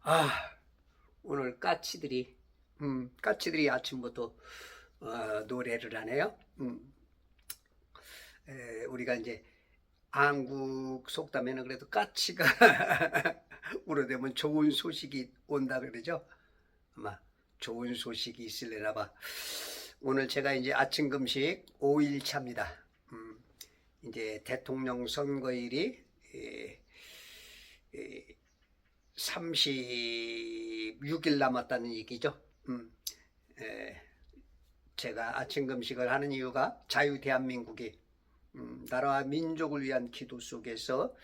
아, 오늘 까치들이 아침부터 노래를 하네요. 우리가 이제 한국 속담에는 그래도 까치가 울어대면 좋은 소식이 온다 그러죠. 아마 좋은 소식이 있을래나 봐. 오늘 제가 이제 아침 금식 5일 차입니다. 이제 대통령 선거일이 36일 남았다는 얘기죠. 제가 아침 금식을 하는 이유가 자유 대한민국이 나라와 민족을 위한 기도 속에서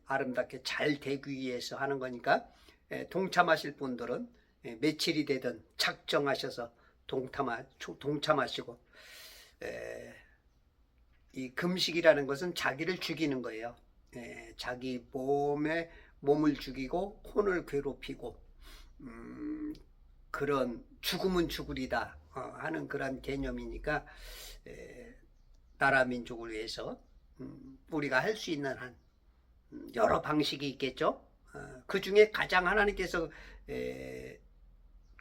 아름답게 잘 되기 위해서 하는 거니까 동참하실 분들은 며칠이 되든 작정하셔서 동참하시고, 이 금식이라는 것은 자기를 죽이는 거예요. 자기 몸을 죽이고 혼을 괴롭히고 그런 죽음은 죽으리다 하는 그런 개념이니까 나라 민족을 위해서 우리가 할 수 있는 한 여러 방식이 있겠죠. 그 중에 가장 하나님께서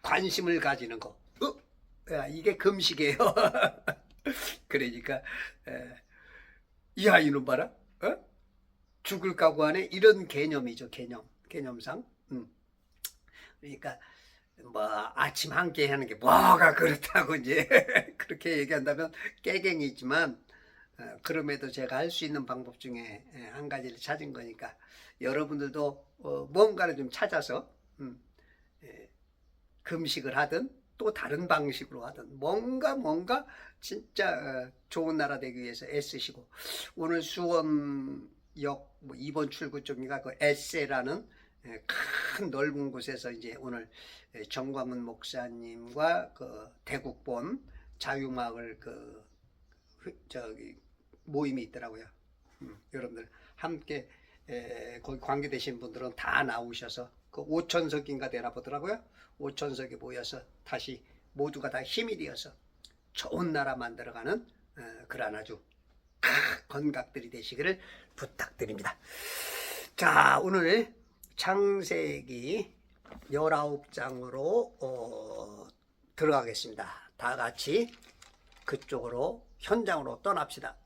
관심을 가지는 거, 이게 금식이에요. 그러니까 이 아이는 봐라, 죽을 각오하네, 이런 개념이죠. 개념상. 그러니까 뭐 아침 한 끼 하는 게 뭐가 그렇다고 이제 그렇게 얘기한다면 깨갱이지만, 그럼에도 제가 할 수 있는 방법 중에 한 가지를 찾은 거니까 여러분들도 뭔가를 좀 찾아서 금식을 하든 또 다른 방식으로 하든 뭔가 진짜 좋은 나라 되기 위해서 애쓰시고, 오늘 수원역 2번 출구 쪽인가 그 에세라는 큰 넓은 곳에서 이제 오늘 정광훈 목사님과 그 대국본 자유마을 저기 모임이 있더라고요. 여러분들 함께 거기 관계되신 분들은 다 나오셔서 그 5천석인가 되나 보더라고요. 5천석에 모여서 다시 모두가 다 힘이 되어서 좋은 나라 만들어가는 그런 아주 건각들이 되시기를 부탁드립니다. 자, 오늘 창세기 19장으로 들어가겠습니다. 다 같이 그쪽으로 현장으로 떠납시다.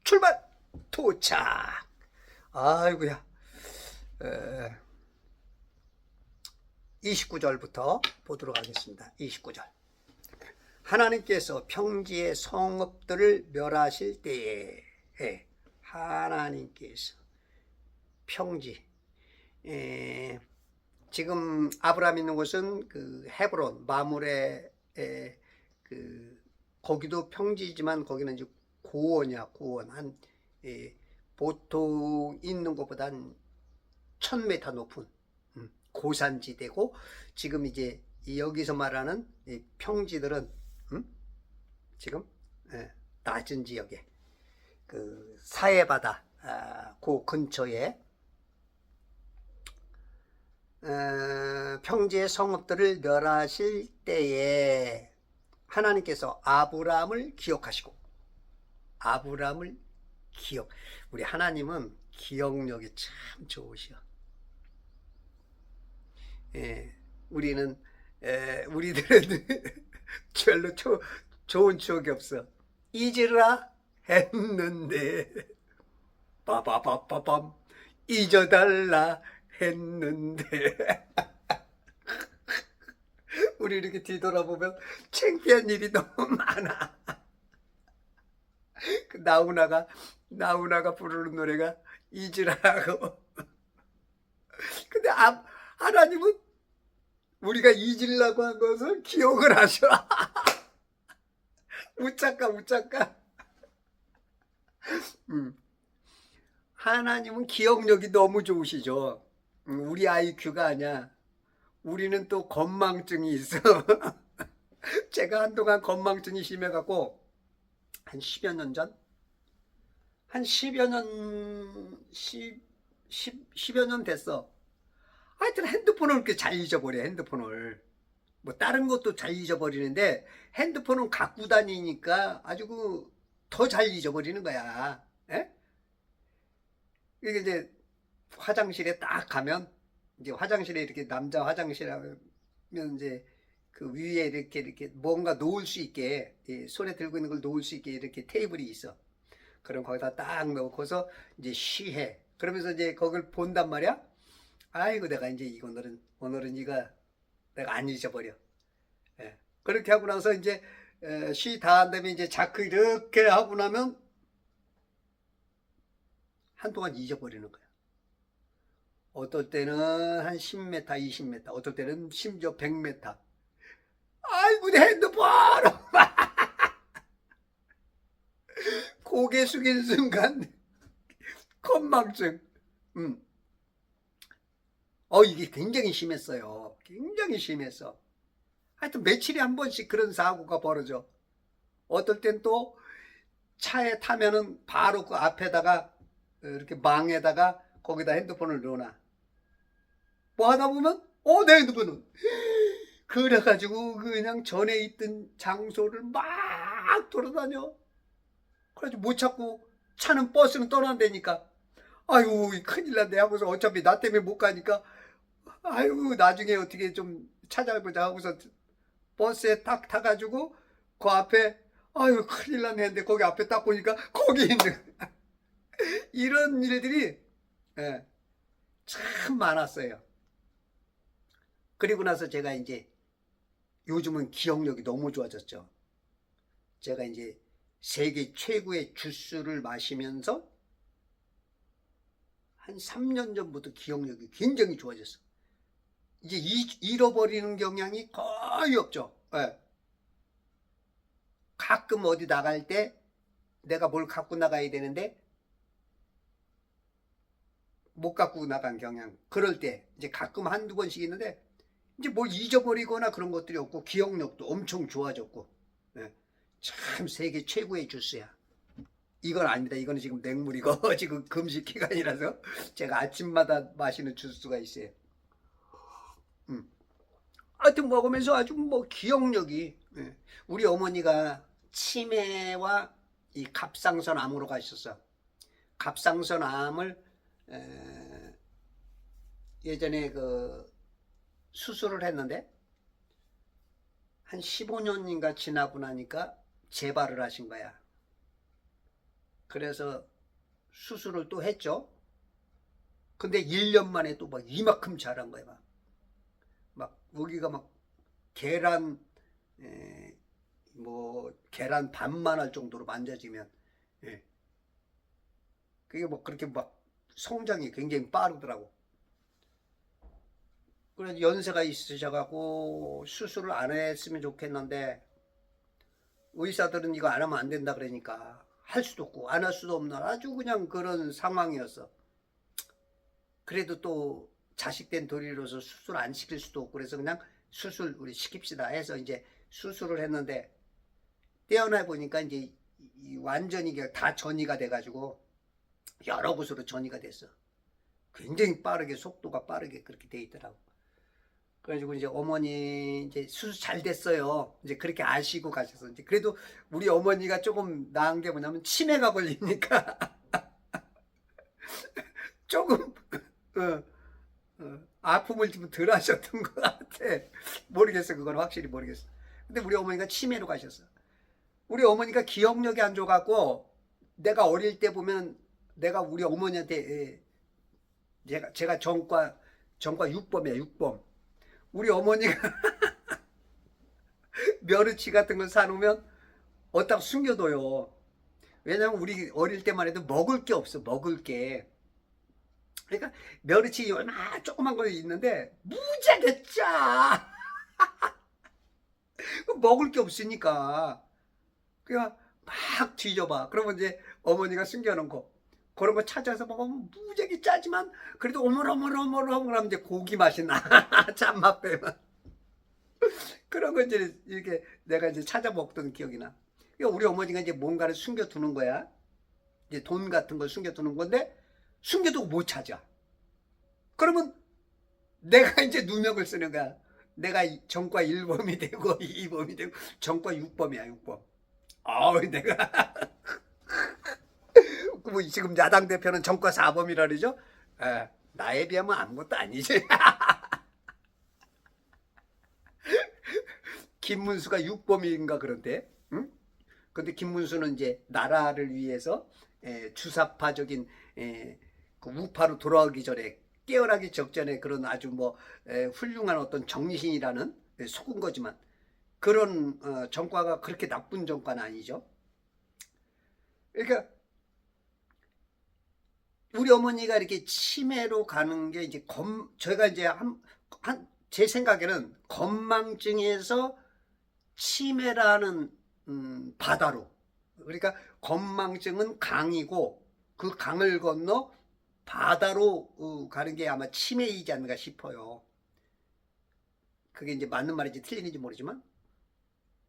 출발! 도착! 아이고야. 29절부터 보도록 하겠습니다. 29절. 하나님께서 평지의 성읍들을 멸하실 때에, 하나님께서 평지, 지금 아브라함 있는 곳은 그 헤브론 마물의 거기도 평지지만 거기는 이제 고원이야. 고원 한 보통 있는 것보다 한 1000m 높은 고산지대고, 지금 이제 여기서 말하는 이 평지들은 지금 낮은 지역에 그 사해바다 그 근처에 평지의 성읍들을 멸하실 때에 하나님께서 아브라함을 기억하시고, 우리 하나님은 기억력이 참 좋으셔. 우리들은 별로 좋은 추억이 없어. 잊으라 했는데 빠바바바밤 잊어달라 했는데 우리 이렇게 뒤돌아보면 창피한 일이 너무 많아. 그 나훈아가 부르는 노래가 잊으라고. 근데 하나님은 우리가 잊으려고 한 것을 기억을 하셔. 웃작가. 하나님은 기억력이 너무 좋으시죠. 우리 IQ가 아니야. 우리는 또 건망증이 있어. 제가 한동안 건망증이 심해갖고 한 10여 년 전? 한 10여 년 됐어. 하여튼 핸드폰을 그렇게 잘 잊어버려. 핸드폰을 뭐 다른 것도 잘 잊어버리는데 핸드폰은 갖고 다니니까 아주 더 잘 잊어버리는 거야. 이게 이제 화장실에 딱 가면 이제 화장실에 이렇게 남자 화장실 하면 이제 그 위에 이렇게 뭔가 놓을 수 있게 손에 들고 있는 걸 놓을 수 있게 이렇게 테이블이 있어. 그럼 거기다 딱 넣고서 이제 쉬해. 그러면서 이제 그걸 본단 말이야. 아이고 내가 이제 이거 오늘은 이거 내가 안 잊어버려. 예. 그렇게 하고 나서 이제 쉬 다 한 다음에 이제 자크 이렇게 하고 나면 한동안 잊어버리는 거야. 어떨 때는 한 10m, 20m, 어떨 때는 심지어 100m. 아이고 내 핸드폰! 고개 숙인 순간 건망증. 이게 굉장히 심했어요. 굉장히 심했어. 하여튼 며칠에 한 번씩 그런 사고가 벌어져. 어떨 땐 또 차에 타면은 바로 그 앞에다가 이렇게 망에다가 거기다 핸드폰을 넣어놔. 뭐 하다 보면 내 핸드폰은 그래가지고 그냥 전에 있던 장소를 막 돌아다녀. 그래가지고 못 찾고 차는 버스는 떠난다니까. 아유 큰일 났네 하고서 어차피 나 때문에 못 가니까 아유 나중에 어떻게 좀 찾아보자 하고서 버스에 딱 타가지고 그 앞에 아유 큰일 났네 했는데 거기 앞에 딱 보니까 거기 있는 이런 일들이 참 많았어요. 그리고 나서 제가 이제 요즘은 기억력이 너무 좋아졌죠. 제가 이제 세계 최고의 주스를 마시면서 한 3년 전부터 기억력이 굉장히 좋아졌어. 이제 잃어버리는 경향이 거의 없죠. 가끔 어디 나갈 때 내가 뭘 갖고 나가야 되는데 못 갖고 나간 경향. 그럴 때 이제 가끔 한두 번씩 있는데 이제 뭘 잊어버리거나 그런 것들이 없고 기억력도 엄청 좋아졌고 참 세계 최고의 주스야. 이건 아닙니다. 이거는 지금 냉물이고 지금 금식 기간이라서 제가 아침마다 마시는 주스가 있어요. 하여튼 먹으면서 아주 뭐 기억력이 우리 어머니가 치매와 이 갑상선 암으로 가셨어. 갑상선 암을 예전에 그 수술을 했는데 한 15년인가 지나고 나니까 재발을 하신 거야. 그래서 수술을 또 했죠. 근데 1년 만에 또 막 이만큼 자란 거야. 막 여기가 막 계란 계란 반만 할 정도로 만져지면 그게 뭐 그렇게 막 성장이 굉장히 빠르더라고. 그래서 연세가 있으셔갖고 수술을 안 했으면 좋겠는데 의사들은 이거 안 하면 안 된다 그러니까 할 수도 없고 안 할 수도 없는 아주 그냥 그런 상황이었어. 그래도 또 자식된 도리로서 수술 안 시킬 수도 없고 그래서 그냥 수술 우리 시킵시다 해서 이제 수술을 했는데 떼어내 보니까 이제 완전히 다 전이가 돼가지고 여러 곳으로 전이가 됐어. 굉장히 빠르게 속도가 빠르게 그렇게 돼 있더라고. 그래가지고 이제 어머니 이제 수술 잘 됐어요. 이제 그렇게 아시고 가셔서 이제 그래도 우리 어머니가 조금 나은 게 뭐냐면 치매가 걸리니까 조금 아픔을 좀 덜 하셨던 것 같아. 모르겠어. 그건 확실히 모르겠어. 근데 우리 어머니가 치매로 가셨어. 우리 어머니가 기억력이 안 좋아갖고 내가 어릴 때 보면 내가 우리 어머니한테 제가 전과 6범이야 6범. 우리 어머니가 멸치 같은 걸 사놓으면 어디다 숨겨둬요. 왜냐면 우리 어릴 때만 해도 먹을 게 없어. 먹을 게. 그러니까 멸치 얼마 조그만 거 있는데 무지하게 짜. 먹을 게 없으니까 그냥 막 뒤져봐. 그러면 이제 어머니가 숨겨놓은 거 그런 거 찾아서 먹으면 무지하게 짜지만 그래도 오물오물오물오물하면 이제 고기 맛이 나. 짠맛 빼면 그런 거 이제 이렇게 내가 이제 찾아 먹던 기억이 나. 그러니까 우리 어머니가 이제 뭔가를 숨겨두는 거야. 이제 돈 같은 걸 숨겨두는 건데 숨겨두고 못 찾아. 그러면 내가 이제 누명을 쓰는 거야. 내가 전과 1범이 되고 2범이 되고 전과 6범이야 6범. 내가 뭐 지금 야당 대표는 전과 4범이라 그러죠. 나에 비하면 아무것도 아니지. 김문수가 육범인가 그런데, 응? 근데 김문수는 이제 나라를 위해서 주사파적인 그 우파로 돌아오기 전에, 깨어나기 적전에 그런 아주 뭐 훌륭한 어떤 정신이라는 속은 거지만, 그런 전과가 그렇게 나쁜 전과는 아니죠. 그러니까 우리 어머니가 이렇게 치매로 가는 게 이제 저희가 이제 제 생각에는 건망증에서 치매라는 바다로, 그러니까 건망증은 강이고 그 강을 건너 바다로 가는 게 아마 치매이지 않는가 싶어요. 그게 이제 맞는 말인지 틀린지 모르지만,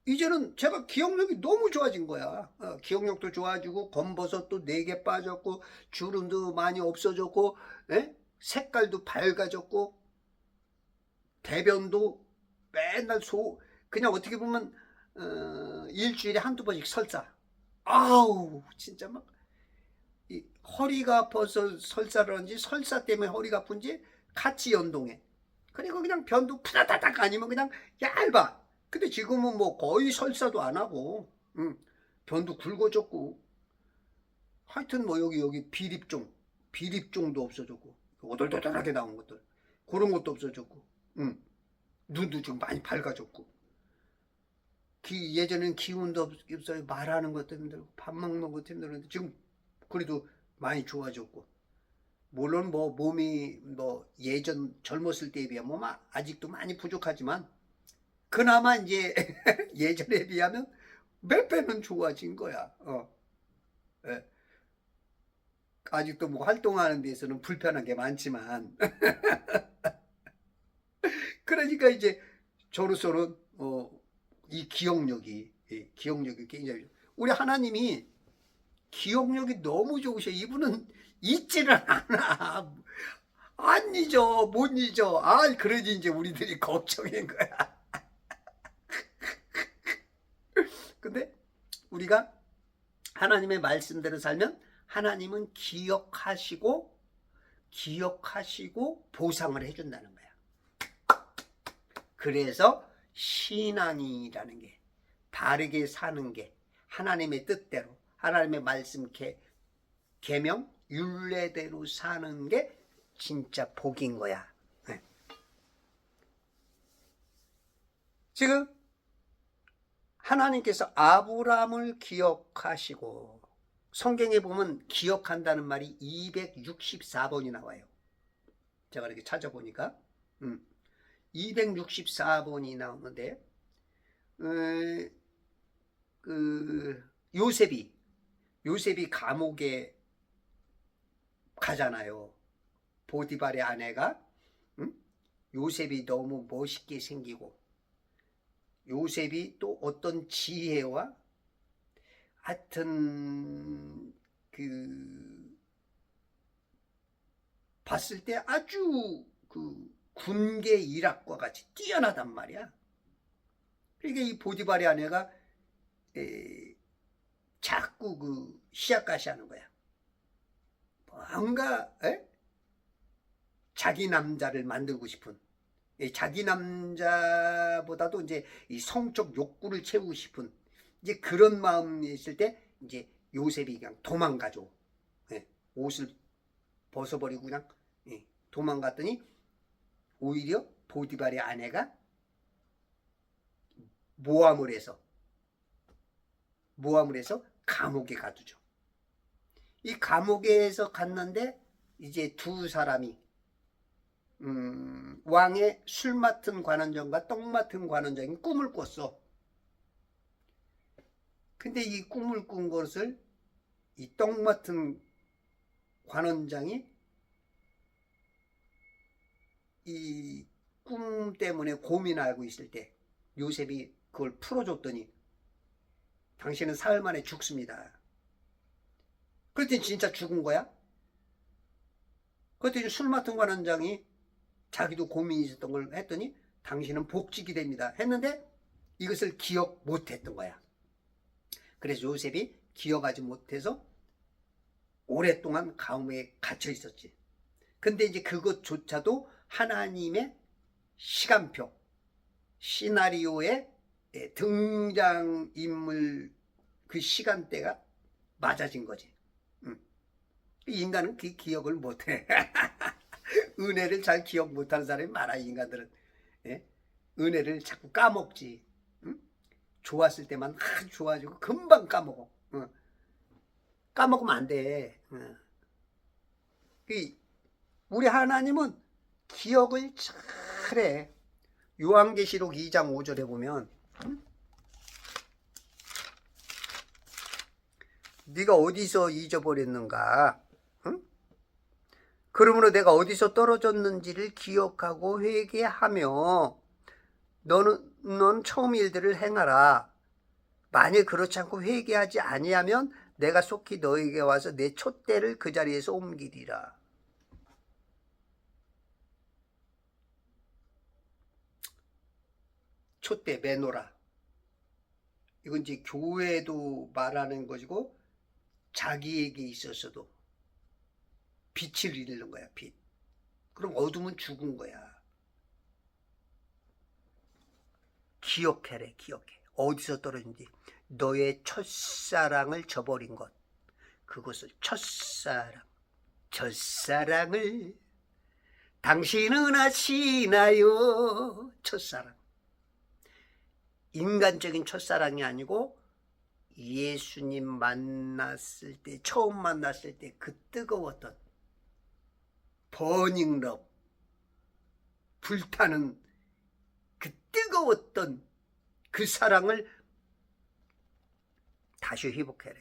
이제는 제가 기억력이 너무 좋아진 거야. 기억력도 좋아지고 검버섯도 4개 빠졌고 주름도 많이 없어졌고, 색깔도 밝아졌고, 대변도 맨날 그냥 어떻게 보면 일주일에 한두 번씩 설사. 아우 진짜 막 허리가 아파서 설사를 하는지 설사 때문에 허리가 아픈지 같이 연동해. 그리고 그냥 변도 푸다다닥 아니면 그냥 얇아. 근데 지금은 뭐 거의 설사도 안 하고, 변도 굵어졌고, 하여튼 뭐 여기 비립종도 없어졌고, 오돌도돌하게 나온 것들, 그런 것도 없어졌고, 눈도 좀 많이 밝아졌고, 예전엔 기운도 없어요. 말하는 것도 힘들고 밥 먹는 것도 힘들었는데 지금 그래도 많이 좋아졌고, 물론 뭐 몸이 뭐 예전 젊었을 때에 비하면 뭐 아직도 많이 부족하지만 그나마 이제 예전에 비하면 몇 배는 좋아진 거야. 예. 아직도 뭐 활동하는 데서는 불편한 게 많지만 그러니까 이제 저로서는 이 기억력이 굉장히, 우리 하나님이 기억력이 너무 좋으셔. 이분은 잊지를 않아. 안 잊어, 못 잊어. 그러니 이제 우리들이 걱정인 거야. 근데 우리가 하나님의 말씀대로 살면 하나님은 기억하시고 보상을 해준다는 거야. 그래서 신앙이라는 게, 바르게 사는 게, 하나님의 뜻대로 하나님의 말씀 계명 율례대로 사는 게 진짜 복인 거야. 네. 지금 하나님께서 아브라함을 기억하시고, 성경에 보면 기억한다는 말이 264번이 나와요. 제가 이렇게 찾아보니까 264번이 나오는데, 요셉이 감옥에 가잖아요. 보디발의 아내가, 요셉이 너무 멋있게 생기고, 요셉이 또 어떤 지혜와, 하여튼 봤을 때 아주 군계 일학과 같이 뛰어나단 말이야. 그러니까 이 보디발의 아내가 자꾸 시약가시 하는 거야. 뭔가 자기 남자를 만들고 싶은, 자기 남자보다도 이제 이 성적 욕구를 채우고 싶은 이제 그런 마음이 있을 때 이제 요셉이 그냥 도망가죠. 옷을 벗어버리고 그냥 도망갔더니 오히려 보디발의 아내가 모함을 해서 감옥에 가두죠. 이 감옥에서 갔는데 이제 두 사람이 왕의 술 맡은 관원장과 떡 맡은 관원장이 꿈을 꿨어. 근데 이 꿈을 꾼 것을 이 떡 맡은 관원장이 이 꿈 때문에 고민하고 있을 때 요셉이 그걸 풀어줬더니 당신은 사흘 만에 죽습니다. 그랬더니 진짜 죽은 거야. 그랬더니 술 맡은 관원장이 자기도 고민이 있었던 걸 했더니 당신은 복직이 됩니다 했는데 이것을 기억 못했던 거야. 그래서 요셉이 기억하지 못해서 오랫동안 감옥에 갇혀 있었지. 근데 이제 그것조차도 하나님의 시간표, 시나리오의 등장인물 그 시간대가 맞아진 거지. 인간은 그 기억을 못해. 은혜를 잘 기억 못하는 사람이 많아, 인간들은. 예? 은혜를 자꾸 까먹지. 응? 좋았을 때만 아주 좋아지고 금방 까먹어. 까먹으면 안 돼. 우리 하나님은 기억을 잘해. 요한계시록 2장 5절에 보면 네가 어디서 잊어버렸는가? 그러므로 내가 어디서 떨어졌는지를 기억하고 회개하며 넌 처음 일들을 행하라. 만일 그렇지 않고 회개하지 아니하면 내가 속히 너에게 와서 내 촛대를 그 자리에서 옮기리라. 촛대 매노라. 이건 이제 교회도 말하는 것이고 자기에게 있어서도 빛을 잃는 거야. 빛. 그럼 어둠은 죽은 거야. 기억해래. 기억해. 어디서 떨어진지. 너의 첫사랑을 저버린 것. 그것을 첫사랑을 당신은 아시나요? 첫사랑. 인간적인 첫사랑이 아니고 예수님 만났을 때, 처음 만났을 때 그 뜨거웠던 버닝 러브, 불타는 그 뜨거웠던 그 사랑을 다시 회복해래.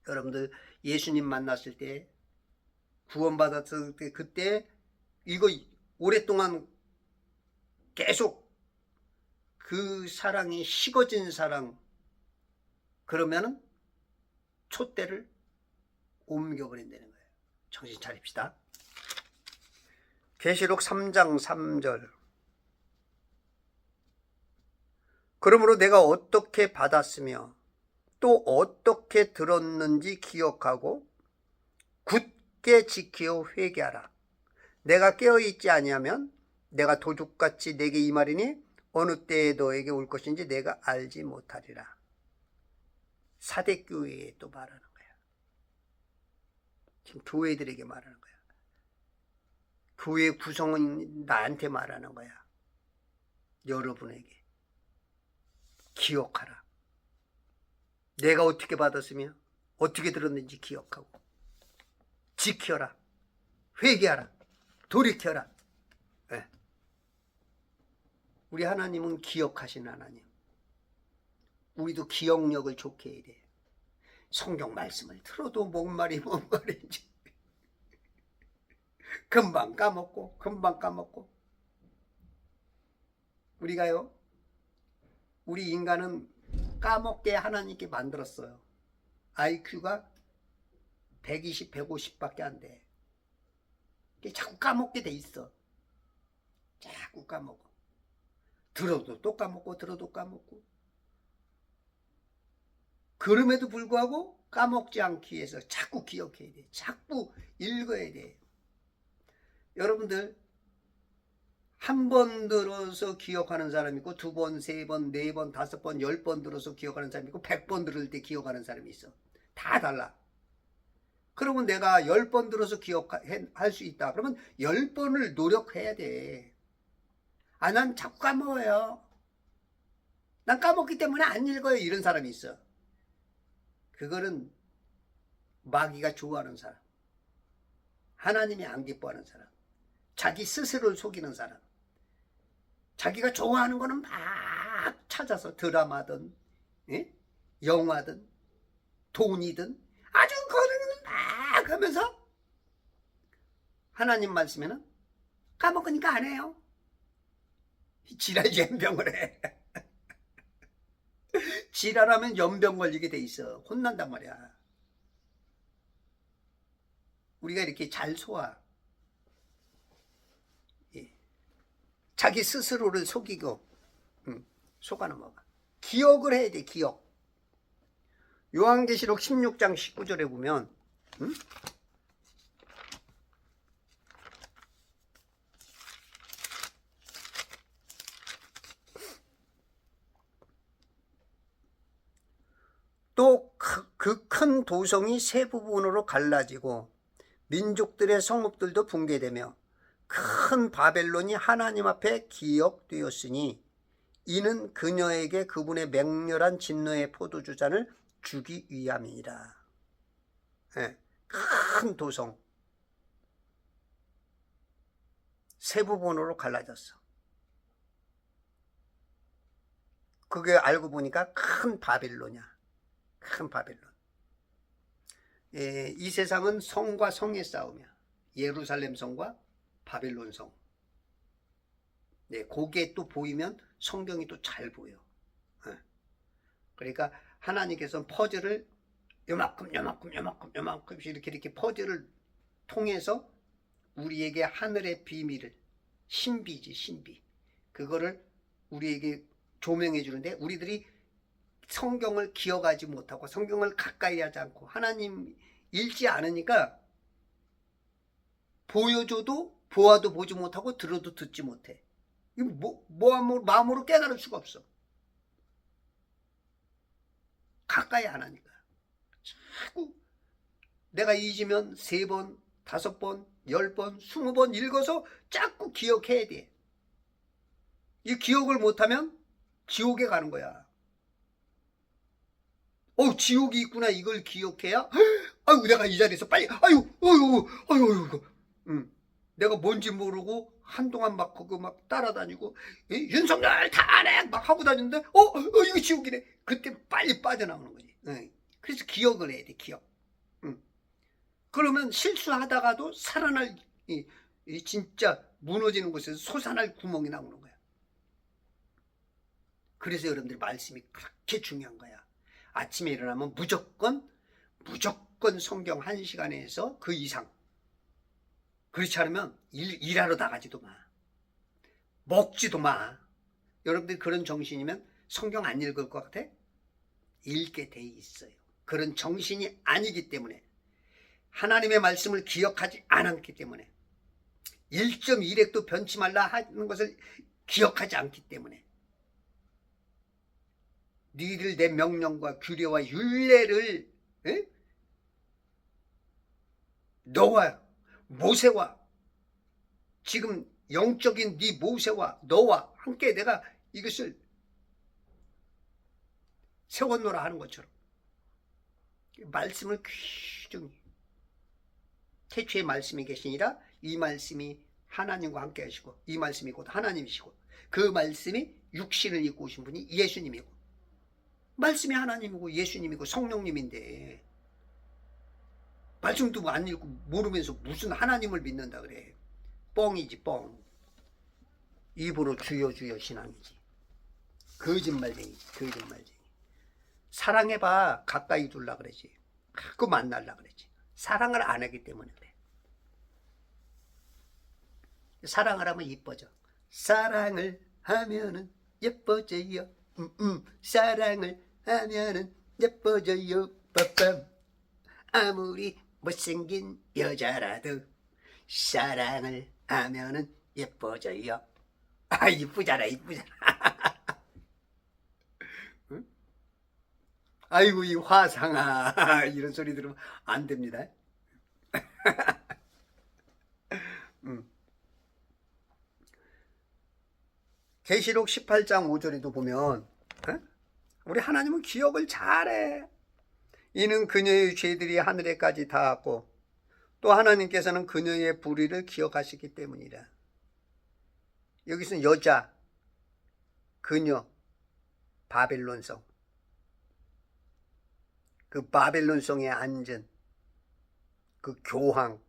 여러분들 예수님 만났을 때, 구원받았을 때, 그때 이거 오랫동안 계속 그 사랑이 식어진 사랑, 그러면은 촛대를 옮겨버린다는 거예요. 정신 차립시다. 계시록 3장 3절. 그러므로 내가 어떻게 받았으며 또 어떻게 들었는지 기억하고 굳게 지키어 회개하라. 내가 깨어있지 아니하면 내가 도둑같이 내게 임하리니 어느 때에 너에게 올 것인지 내가 알지 못하리라. 사대교회에 또 말하는 거야. 지금 교회들에게 말하는 거야. 교회 구성은 나한테 말하는 거야. 여러분에게. 기억하라. 내가 어떻게 받았으며 어떻게 들었는지 기억하고 지켜라. 회개하라. 돌이켜라. 네. 우리 하나님은 기억하신 하나님. 우리도 기억력을 좋게 해야 돼. 성경 말씀을 들어도 뭔 말인지 금방 까먹고 우리가요, 우리 인간은 까먹게 하나님께 만들었어요. IQ가 120, 150밖에 안 돼. 자꾸 까먹게 돼 있어. 자꾸 까먹어. 들어도 또 까먹고 들어도 까먹고. 그럼에도 불구하고 까먹지 않기 위해서 자꾸 기억해야 돼. 자꾸 읽어야 돼. 여러분들 한 번 들어서 기억하는 사람이 있고 2번, 3번, 4번, 5번, 10번 들어서 기억하는 사람이 있고 100번 들을 때 기억하는 사람이 있어. 다 달라. 그러면 내가 10번 들어서 기억할 수 있다. 그러면 10번을 노력해야 돼. 아, 난 자꾸 까먹어요. 난 까먹기 때문에 안 읽어요. 이런 사람이 있어. 그거는 마귀가 좋아하는 사람. 하나님이 안 기뻐하는 사람. 자기 스스로를 속이는 사람. 자기가 좋아하는 거는 막 찾아서 드라마든 영화든 돈이든 아주 그거는 막 하면서 하나님 말씀에는 까먹으니까 안 해요. 지랄 연병을 해. 지랄하면 연병 걸리게 돼 있어. 혼난단 말이야. 우리가 이렇게 잘 소화. 자기 스스로를 속이고 속아넘어가. 기억을 해야 돼. 기억. 요한계시록 16장 19절에 보면 그 큰 도성이 세 부분으로 갈라지고 민족들의 성읍들도 붕괴되며 큰 바벨론이 하나님 앞에 기억되었으니 이는 그녀에게 그분의 맹렬한 진노의 포도주잔을 주기 위함이니라. 네, 큰 도성 세 부분으로 갈라졌어. 그게 알고 보니까 큰 바벨론이야. 큰 바벨론. 이 세상은 성과 성의 싸움이야. 예루살렘 성과 바벨론 성. 네, 거기에 또 보이면 성경이 또 잘 보여. 그러니까 하나님께서 퍼즐을 요만큼씩 이렇게 퍼즐을 통해서 우리에게 하늘의 비밀을, 신비지, 신비. 그거를 우리에게 조명해 주는데 우리들이 성경을 기억하지 못하고 성경을 가까이 하지 않고 하나님 읽지 않으니까 보여줘도 보아도 보지 못하고 들어도 듣지 못해. 이거 마음으로 깨달을 수가 없어. 가까이 안 하니까. 자꾸 내가 잊으면 3번, 5번, 10번, 20번 읽어서 자꾸 기억해야 돼. 이 기억을 못하면 지옥에 가는 거야. 지옥이 있구나. 이걸 기억해야 아유 내가 이 자리에서 빨리 아유 내가 뭔지 모르고 한동안 막 그거 막 따라다니고 윤석열 탄핵 막 하고 다니는데 이거 지옥이네. 그때 빨리 빠져나오는 거지. 그래서 기억을 해야 돼. 기억. 그러면 실수하다가도 살아날 진짜 무너지는 곳에서 솟아날 구멍이 나오는 거야. 그래서 여러분들 말씀이 그렇게 중요한 거야. 아침에 일어나면 무조건 성경 1시간에서 그 이상. 그렇지 않으면 일하러 나가지도 마. 먹지도 마. 여러분들이 그런 정신이면 성경 안 읽을 것 같아? 읽게 돼 있어요. 그런 정신이 아니기 때문에, 하나님의 말씀을 기억하지 않았기 때문에, 1.1핵도 변치 말라 하는 것을 기억하지 않기 때문에, 너희들 내 명령과 규례와 율례를 너와 모세와 지금 영적인 네 모세와 너와 함께 내가 이것을 세워놓으라 하는 것처럼 말씀을 귀중히, 태초에 말씀이 계시니라 이 말씀이 하나님과 함께 하시고 이 말씀이 곧 하나님이시고 그 말씀이 육신을 입고 오신 분이 예수님이고, 말씀이 하나님이고 예수님이고 성령님인데 말씀도 안 읽고 모르면서 무슨 하나님을 믿는다 그래. 뻥이지 뻥. 입으로 주여 주여 신앙이지. 거짓말쟁이지 거짓말쟁이. 사랑해봐. 가까이 둘라 그러지. 자꾸 만날라 그러지. 사랑을 안 하기 때문에 그래. 사랑을 하면 이뻐져. 사랑을 하면은 예뻐져요. 사랑을 하면은 예뻐져요. 빠밤. 아무리 못생긴 여자라도 사랑을 하면은 예뻐져요. 이쁘잖아 이쁘잖아. 응? 아이고 이 화상아 이런 소리 들으면 안 됩니다. 계시록 18장 5절에도 보면 우리 하나님은 기억을 잘해. 이는 그녀의 죄들이 하늘에까지 닿았고 또 하나님께서는 그녀의 불의를 기억하시기 때문이라. 여기서는 여자, 그녀, 바벨론성. 그 바벨론성에 앉은 그 교황,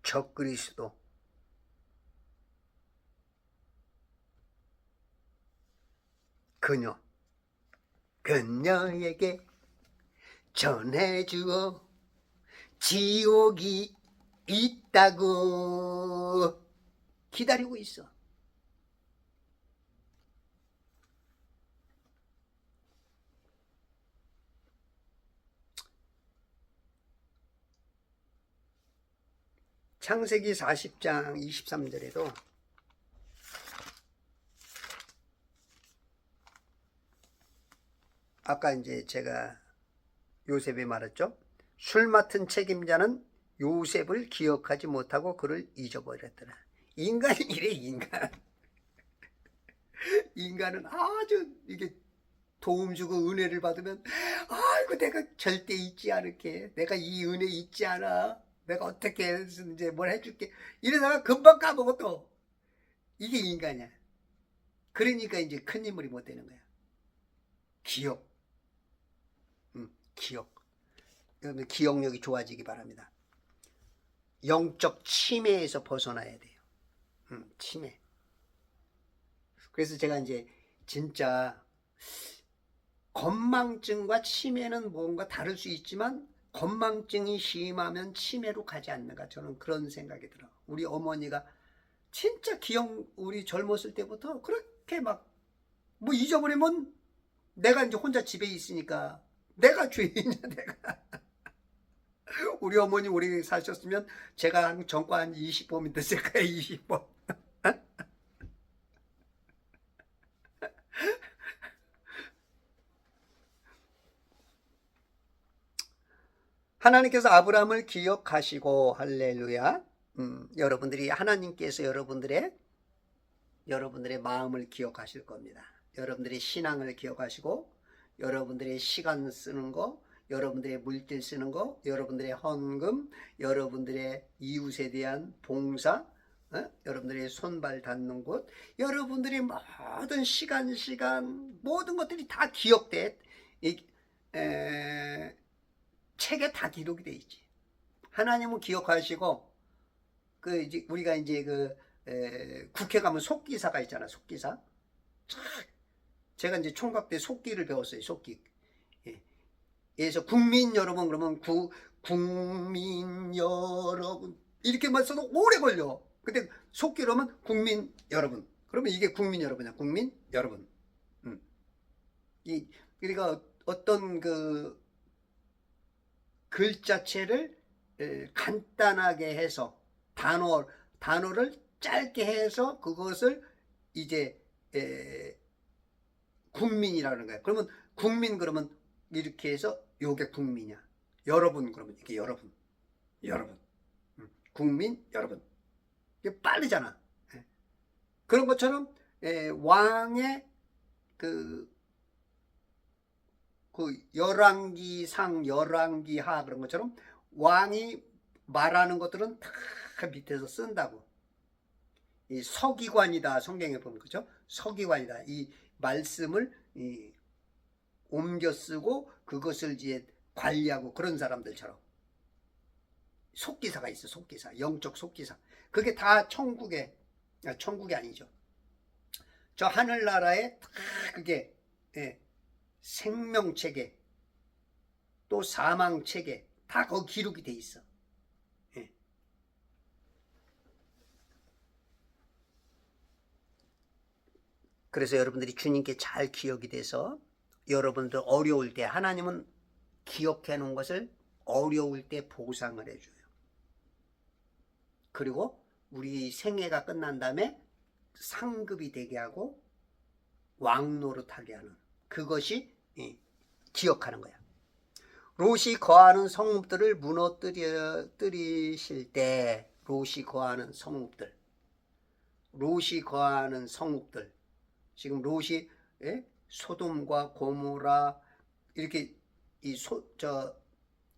적그리스도, 그녀에게 전해주어 지옥이 있다고 기다리고 있어. 창세기 40장 23절에도 아까 이제 제가 요셉이 말했죠. 술 맡은 책임자는 요셉을 기억하지 못하고 그를 잊어버렸더라. 인간이 이래, 인간. 인간은 아주 이게 도움 주고 은혜를 받으면 아이고 내가 절대 잊지 않을게. 내가 이 은혜 잊지 않아. 내가 어떻게 해서 이제 뭘 해줄게. 이러다가 금방 까먹어 또. 이게 인간이야. 그러니까 이제 큰 인물이 못 되는 거야. 기억. 기억. 여러분 기억력이 좋아지기 바랍니다. 영적 치매에서 벗어나야 돼요. 치매. 그래서 제가 이제 진짜 건망증과 치매는 뭔가 다를 수 있지만 건망증이 심하면 치매로 가지 않는가, 저는 그런 생각이 들어. 우리 어머니가 진짜 우리 젊었을 때부터 그렇게 막 뭐 잊어버리면 내가 이제 혼자 집에 있으니까 내가 죄인이야, 내가. 우리 어머니 오래 사셨으면 제가 한 전과 한 20범인데 제가 20범. 하나님께서 아브라함을 기억하시고, 할렐루야. 여러분들이 하나님께서 여러분들의 마음을 기억하실 겁니다. 여러분들의 신앙을 기억하시고, 여러분들의 시간 쓰는 거, 여러분들의 물질 쓰는 거, 여러분들의 헌금, 여러분들의 이웃에 대한 봉사, 여러분들의 손발 닿는 곳, 여러분들의 모든 시간 모든 것들이 다 기억돼. 책에 다 기록이 돼 있지. 하나님은 기억하시고, 이제 우리가 이제 국회 가면 속기사가 있잖아, 속기사. 제가 이제 총각 때 속기를 배웠어요, 속기. 예. 그래서 국민 여러분 그러면 국민 여러분 이렇게만 써도 오래 걸려. 근데 속기로 하면 국민 여러분. 그러면 이게 국민 여러분이야, 국민 여러분. 그러니까 어떤 글자체를 간단하게 해서 단어를 짧게 해서 그것을 이제 국민이라는 거야. 그러면 국민 그러면 이렇게 해서 요게 국민이야. 여러분 그러면 이게 여러분 국민 여러분. 이게 빠르잖아. 그런 것처럼 왕의 열왕기상 열왕기하 그런 것처럼 왕이 말하는 것들은 다 밑에서 쓴다고. 이 서기관이다, 성경에 보면, 그죠? 서기관이다. 이 말씀을 옮겨 쓰고 그것을 이제 관리하고 그런 사람들처럼 속기사가 있어. 속기사, 영적 속기사. 그게 다 천국이 아니죠. 저 하늘나라에 다 그게 생명체계 또 사망체계 다 거기 기록이 돼 있어. 그래서 여러분들이 주님께 잘 기억이 돼서 여러분들 어려울 때 하나님은 기억해 놓은 것을 어려울 때 보상을 해줘요. 그리고 우리 생애가 끝난 다음에 상급이 되게 하고 왕노릇하게 하는, 그것이 기억하는 거야. 롯이 거하는 성읍들을 무너뜨리실 때, 롯이 거하는 성읍들, 지금 롯이 소돔과 고모라 이렇게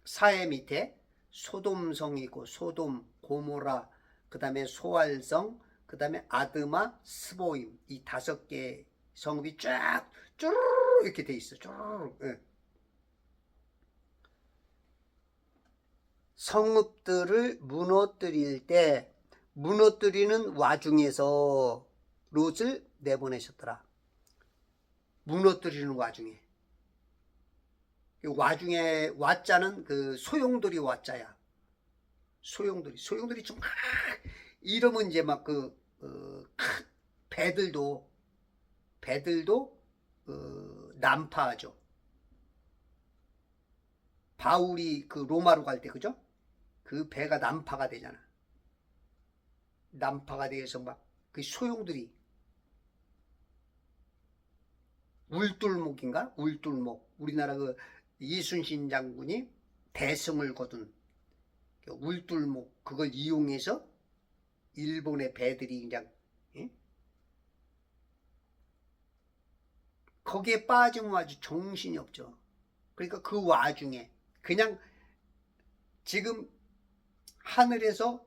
사해 밑에 소돔성이 있고 소돔, 고모라, 그 다음에 소알성, 그 다음에 아드마, 스보임, 이 5개 성읍이 쫙 쭈르르 이렇게 돼 있어. 쭈르르. 성읍들을 무너뜨릴 때 무너뜨리는 와중에서 롯을 내보내셨더라. 무너뜨리는 와중에. 와자는 소용돌이 와자야. 소용돌이 좀 이러면 이제 막 배들도 난파하죠. 바울이 로마로 갈 때, 그죠? 그 배가 난파가 되잖아. 난파가 돼서 막 소용들이 울돌목인가? 울돌목. 우리나라 이순신 장군이 대승을 거둔 울둘목 그걸 이용해서 일본의 배들이 그냥 거기에 빠지면 아주 정신이 없죠. 그러니까 그 와중에 그냥 지금 하늘에서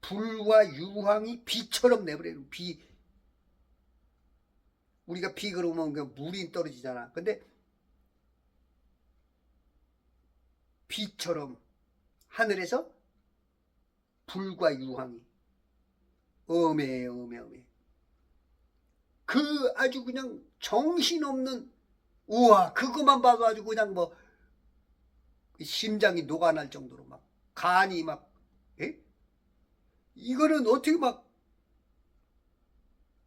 불과 유황이 비처럼 내버려요. 비. 우리가 비 그러면 물이 떨어지잖아. 근데 비처럼 하늘에서 불과 유황이 어메. 그 아주 그냥 정신없는, 우와, 그것만 봐도 아주 그냥 뭐 심장이 녹아날 정도로 막 간이 막, 이거는 어떻게 막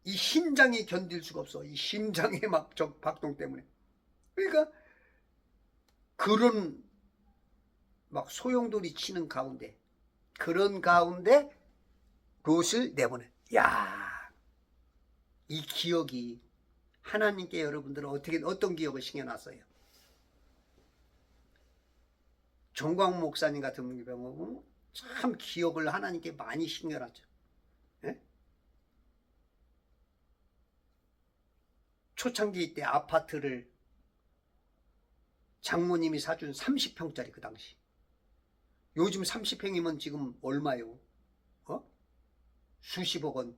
이 심장이 견딜 수가 없어. 이 심장의 막 저 박동 때문에. 그러니까 그런 막 소용돌이 치는 가운데, 그런 가운데 롯을 내보내. 야, 이 기억이 하나님께 여러분들은 어떤 기억을 심겨놨어요? 정광 목사님 같은 경우는 참 기억을 하나님께 많이 심겨놨죠. 예? 초창기 때 아파트를 장모님이 사준 30평짜리 그 당시. 요즘 30평이면 지금 얼마요? 수십억 원.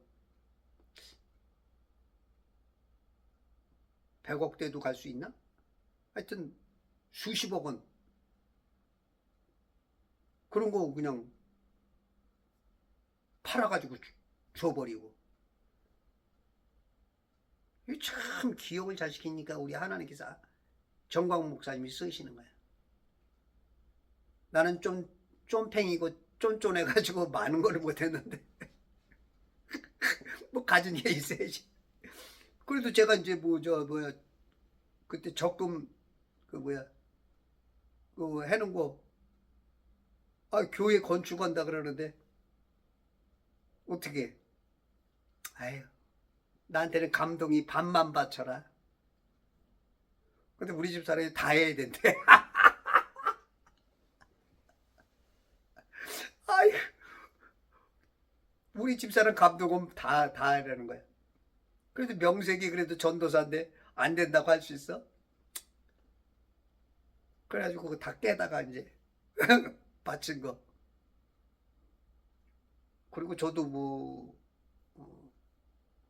100억대도 갈 수 있나? 하여튼 수십억 원. 그런 거 그냥 팔아가지고 줘버리고. 참 기억을 잘 시키니까 우리 하나님께서 정광 목사님이 쓰시는 거야. 나는 좀 쫌팽이고 쫀쫀해가지고 많은 걸 못했는데 뭐 가진 게 있어야지. 그래도 제가 이제 그때 적금 그거 해놓은 거 교회 건축한다 그러는데 어떻게? 아유, 나한테는 감동이 반만 바쳐라. 근데 우리 집 사람이 다 해야 된대. 아유, 우리 집 사람 감독은 다 하라는 거야. 그래도 명색이 그래도 전도사인데 안 된다고 할 수 있어? 그래가지고 그거 다 깨다가 이제 바친 거. 그리고 저도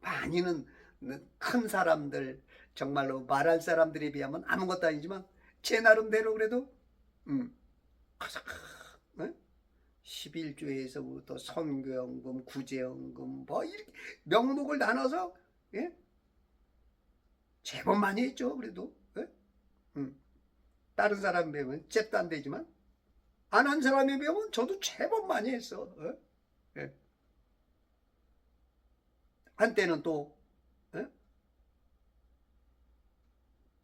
많이는 큰 사람들, 정말로 말할 사람들에 비하면 아무것도 아니지만 제 나름대로 그래도 11조에서부터 선교연금, 구제연금 뭐 이렇게 명목을 나눠서 제법 많이 했죠. 그래도 다른 사람 배우면 잽도 안 되지만 안 한 사람이 배우면 저도 제법 많이 했어. 한때는 또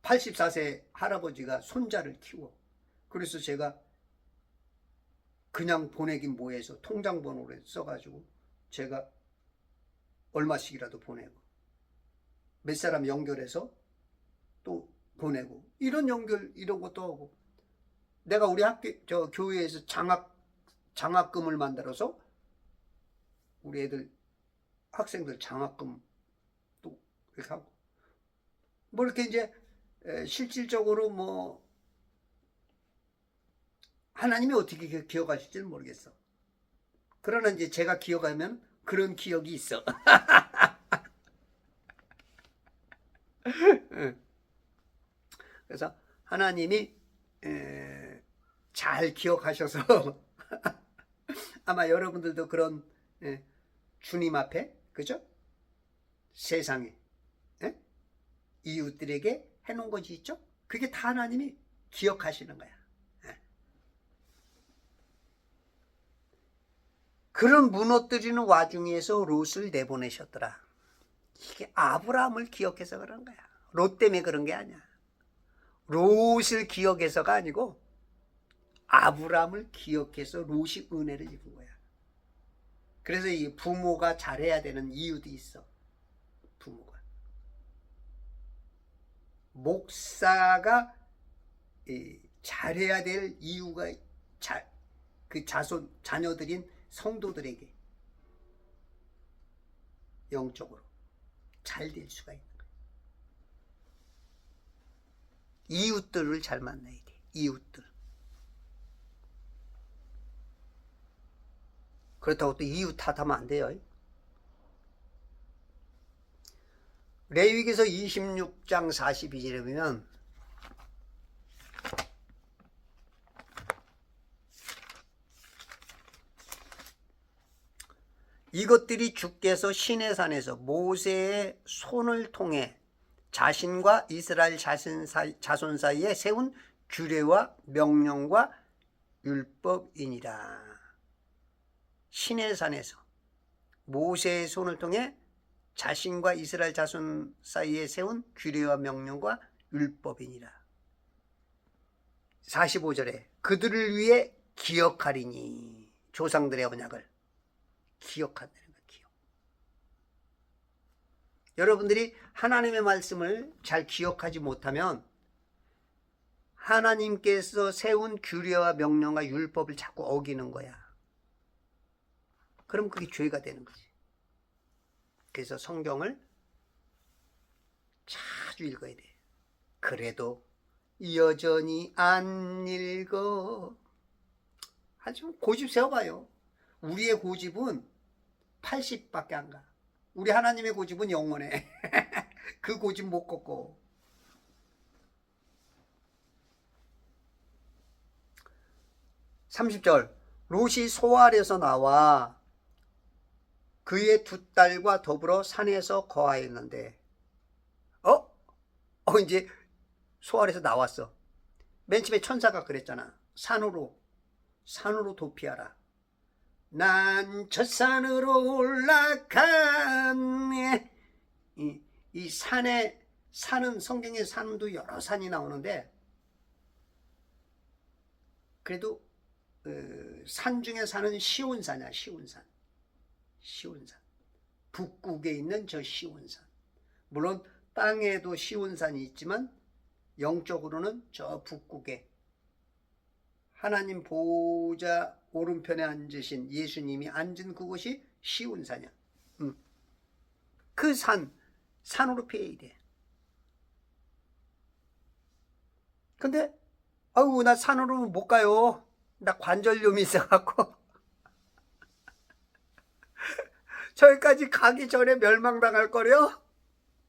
84세 할아버지가 손자를 키워. 그래서 제가 그냥 보내긴 뭐해서 통장 번호를 써가지고 제가 얼마씩이라도 보내고 몇 사람 연결해서 또 보내고 이런 것도 하고, 내가 우리 교회에서 장학금을 만들어서 우리 애들 학생들 장학금 또 이렇게 하고 뭐 이렇게 이제 실질적으로 하나님이 어떻게 기억하실지는 모르겠어. 그러나 이제 제가 기억하면 그런 기억이 있어. 그래서 하나님이 잘 기억하셔서 아마 여러분들도 그런 주님 앞에, 그죠? 세상에 이웃들에게 해놓은 것이 있죠? 그게 다 하나님이 기억하시는 거야. 그런 무너뜨리는 와중에서 롯을 내보내셨더라. 이게 아브라함을 기억해서 그런 거야. 롯 때문에 그런 게 아니야. 롯을 기억해서가 아니고 아브라함을 기억해서 롯이 은혜를 입은 거야. 그래서 이 부모가 잘해야 되는 이유도 있어. 부모가. 목사가 잘해야 될 이유가 그 자녀들인 성도들에게 영적으로 잘 될 수가 있는 거예요. 이웃들을 잘 만나야 돼. 이웃들. 그렇다고 또 이웃 탓하면 안 돼요. 레위기서 26장 42절에 보면 이것들이 주께서 시내산에서 모세의 손을 통해 자신과 이스라엘 자손 사이에 세운 규례와 명령과 율법이니라. 시내산에서 모세의 손을 통해 자신과 이스라엘 자손 사이에 세운 규례와 명령과 율법이니라. 45절에 그들을 위해 기억하리니, 조상들의 언약을 기억한다는 거예요. 기억. 여러분들이 하나님의 말씀을 잘 기억하지 못하면 하나님께서 세운 규례와 명령과 율법을 자꾸 어기는 거야. 그럼 그게 죄가 되는 거지. 그래서 성경을 자주 읽어야 돼. 그래도 여전히 안 읽어. 하지만 고집 세워봐요. 우리의 고집은 80밖에 안 가. 우리 하나님의 고집은 영원해. 그 고집 못 꺾고. 30절 롯이 소알에서 나와 그의 두 딸과 더불어 산에서 거하였는데 이제 소알에서 나왔어. 맨 처음에 천사가 그랬잖아. 산으로 도피하라. 난 저 산으로 올라갔네. 이 산은 성경에 산도 여러 산이 나오는데 그래도 산 중에 산은 시온산이야. 시온산. 북극에 있는 저 시온산. 물론 땅에도 시온산이 있지만 영적으로는 저 북극에 하나님 보좌 오른편에 앉으신 예수님이 앉은 그곳이 시온산이야. 그 산으로 피해야 돼. 근데 나 산으로 못 가요. 나 관절염이 있어갖고 저기까지 가기 전에 멸망당할 거려.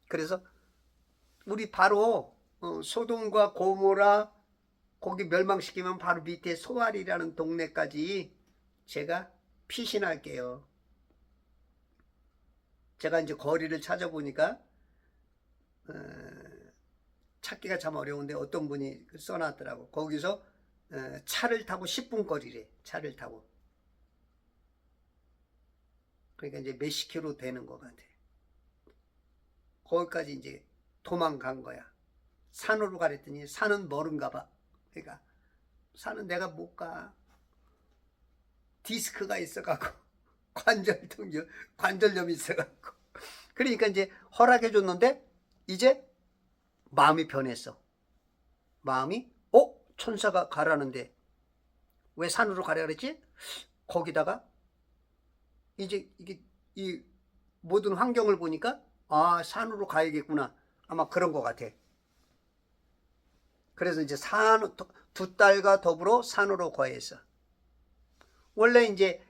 그래서 우리 바로 소돔과 고모라 거기 멸망시키면 바로 밑에 소알이라는 동네까지 제가 피신할게요. 제가 이제 거리를 찾아보니까 찾기가 참 어려운데 어떤 분이 써놨더라고. 거기서 차를 타고 10분 거리래. 차를 타고. 그러니까 이제 몇십 킬로 되는 것 같아. 거기까지 이제 도망간 거야. 산으로 가랬더니 산은 멀은가 봐. 그러니까 산은 내가 못 가. 디스크가 있어갖고 관절염이 있어갖고. 그러니까 이제 허락해 줬는데 이제 마음이 변했어. 마음이 천사가 가라는데 왜 산으로 가라 그랬지? 거기다가 이제 이게 이 모든 환경을 보니까 산으로 가야겠구나. 아마 그런 것 같아. 그래서 이제 두 딸과 더불어 산으로 거했어. 원래 이제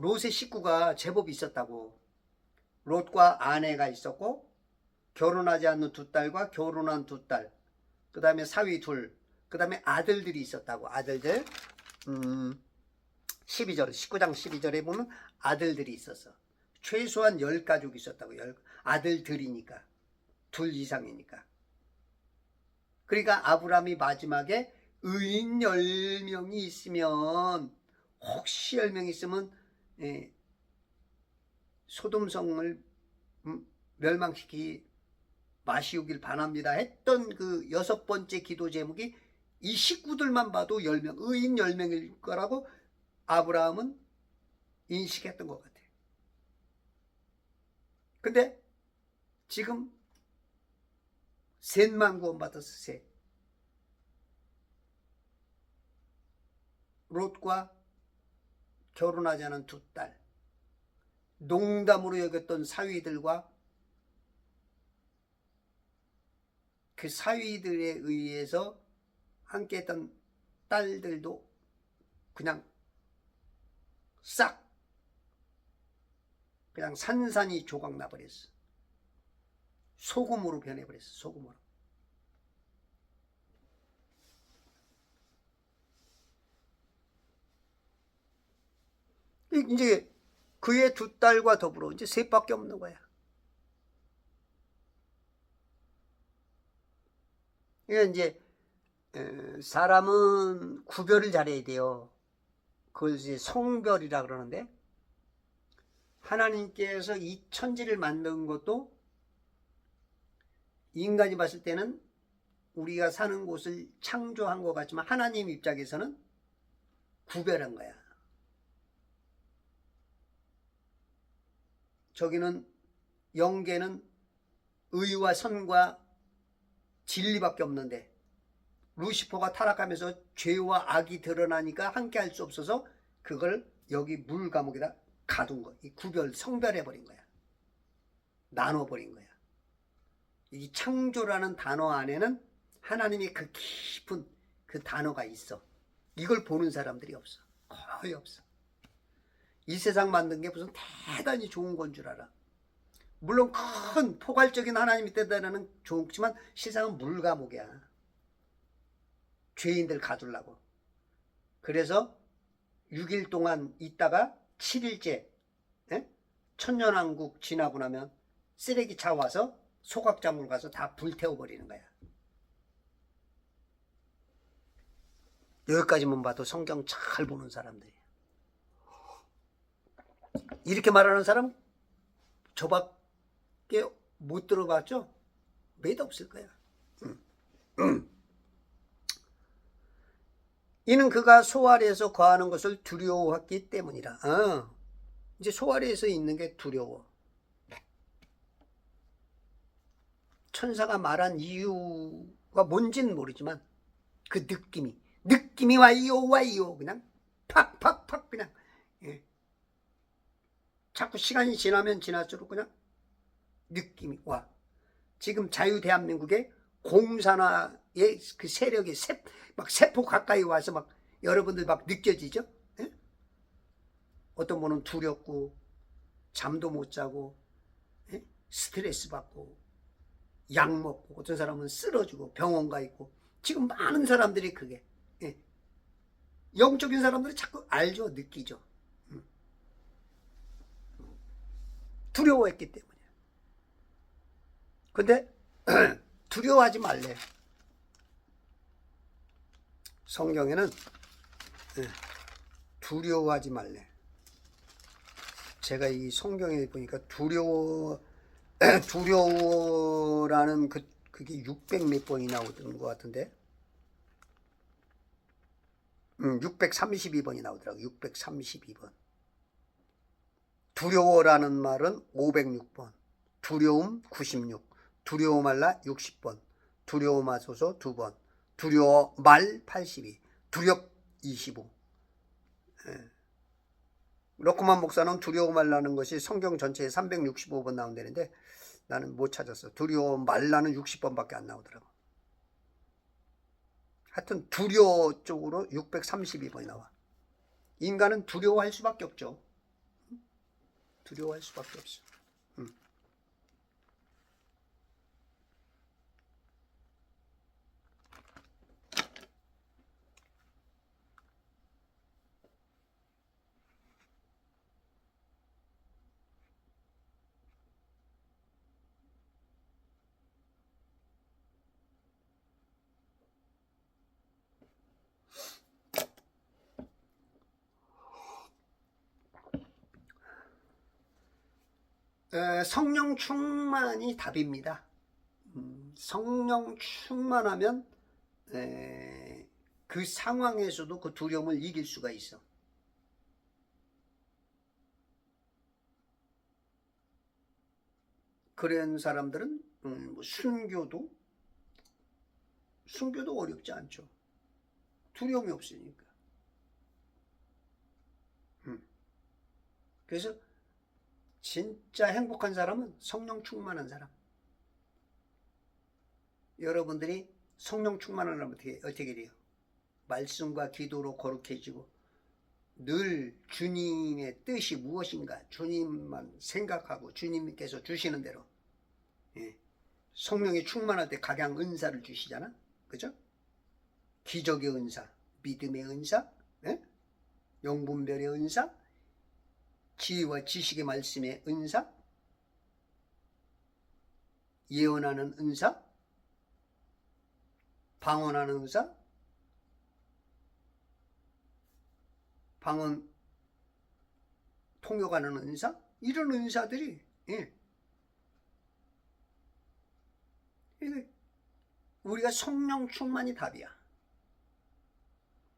롯의 식구가 제법 있었다고. 롯과 아내가 있었고 결혼하지 않는 두 딸과 결혼한 두 딸, 그 다음에 사위 둘, 그 다음에 아들들이 있었다고. 아들들 19장 12절에 보면 아들들이 있었어. 최소한 10가족이 있었다고. 아들들이니까 둘 이상이니까. 그러니까 아브라함이 마지막에 의인 10명이 있으면, 혹시 10명이 있으면 소돔성을 멸망시키 마시우길 바랍니다 했던 그 6번째 기도 제목이 이 식구들만 봐도 10명, 의인 10명일 거라고 아브라함은 인식했던 것 같아요. 근데 지금 셋만 구원받았어. 셋. 롯과 결혼하지 않은 두 딸, 농담으로 여겼던 사위들과 그 사위들에 의해서 함께했던 딸들도 그냥 싹 그냥 산산이 조각나 버렸어. 소금으로 변해버렸어. 소금으로. 이제 그의 두 딸과 더불어 이제 셋밖에 없는 거야. 그러니까 이제 사람은 구별을 잘해야 돼요. 그걸 이제 성별이라 그러는데, 하나님께서 이 천지를 만든 것도 인간이 봤을 때는 우리가 사는 곳을 창조한 것 같지만 하나님 입장에서는 구별한 거야. 저기는 영계는 의와 선과 진리밖에 없는데 루시퍼가 타락하면서 죄와 악이 드러나니까 함께 할 수 없어서 그걸 여기 물 감옥에다 가둔 거. 이 구별, 성별해버린 거야. 나눠버린 거야. 이 창조라는 단어 안에는 하나님의 그 깊은 그 단어가 있어. 이걸 보는 사람들이 없어. 거의 없어. 이 세상 만든 게 무슨 대단히 좋은 건 줄 알아. 물론 큰 포괄적인 하나님이 때다라는 좋지만 세상은 물감옥이야. 죄인들 가두려고. 그래서 6일 동안 있다가 7일째 천년왕국 지나고 나면 쓰레기 차 와서 소각장으로 가서 다 불태워버리는 거야. 여기까지만 봐도 성경 잘 보는 사람들이야. 이렇게 말하는 사람 저밖에 못 들어봤죠? 매도 없을 거야. 이는 그가 소아리에서 거하는 것을 두려워했기 때문이라. 이제 소아리에서 있는 게 두려워. 천사가 말한 이유가 뭔지는 모르지만 그 느낌이 와요 그냥 팍팍팍 그냥 자꾸 시간이 지나면 지날수록 그냥 느낌이 와. 지금 자유대한민국의 공산화의 그 세력이 막 세포 가까이 와서 막 여러분들 막 느껴지죠? 예? 어떤 분은 두렵고 잠도 못 자고 스트레스 받고 약 먹고 어떤 사람은 쓰러지고 병원 가 있고 지금 많은 사람들이 그게 영적인 사람들이 자꾸 알죠, 느끼죠. 두려워했기 때문이에요. 근데 두려워하지 말래. 성경에는 두려워하지 말래. 제가 이 성경에 보니까 두려워라는 그게 600 몇 번이 나오는 것 같은데 632번이 나오더라고요. 632번. 두려워라는 말은 506번, 두려움 96, 두려워 말라 60번, 두려워 마소서 2번, 두려워 말 82, 두렵 25. 로크만 목사는 두려워 말라는 것이 성경 전체에 365번 나온다는데 나는 못 찾았어. 두려워 말라는 60번밖에 안 나오더라고. 하여튼 두려워 쪽으로 632번이 나와. 인간은 두려워할 수밖에 없죠. 두려워할 수밖에 없어. 성령 충만이 답입니다. 성령 충만하면 그 상황에서도 그 두려움을 이길 수가 있어. 그런 사람들은 순교도 순교도 어렵지 않죠. 두려움이 없으니까. 그래서 진짜 행복한 사람은 성령 충만한 사람. 여러분들이 성령 충만하려면 어떻게 돼요? 말씀과 기도로 거룩해지고 늘 주님의 뜻이 무엇인가 주님만 생각하고 주님께서 주시는 대로, 성령이 충만할 때 각양 은사를 주시잖아. 그죠? 기적의 은사, 믿음의 은사, 영분별의 은사, 지혜와 지식의 말씀의 은사, 예언하는 은사, 방언하는 은사, 방언 통역하는 은사, 이런 은사들이, 우리가 성령 충만이 답이야.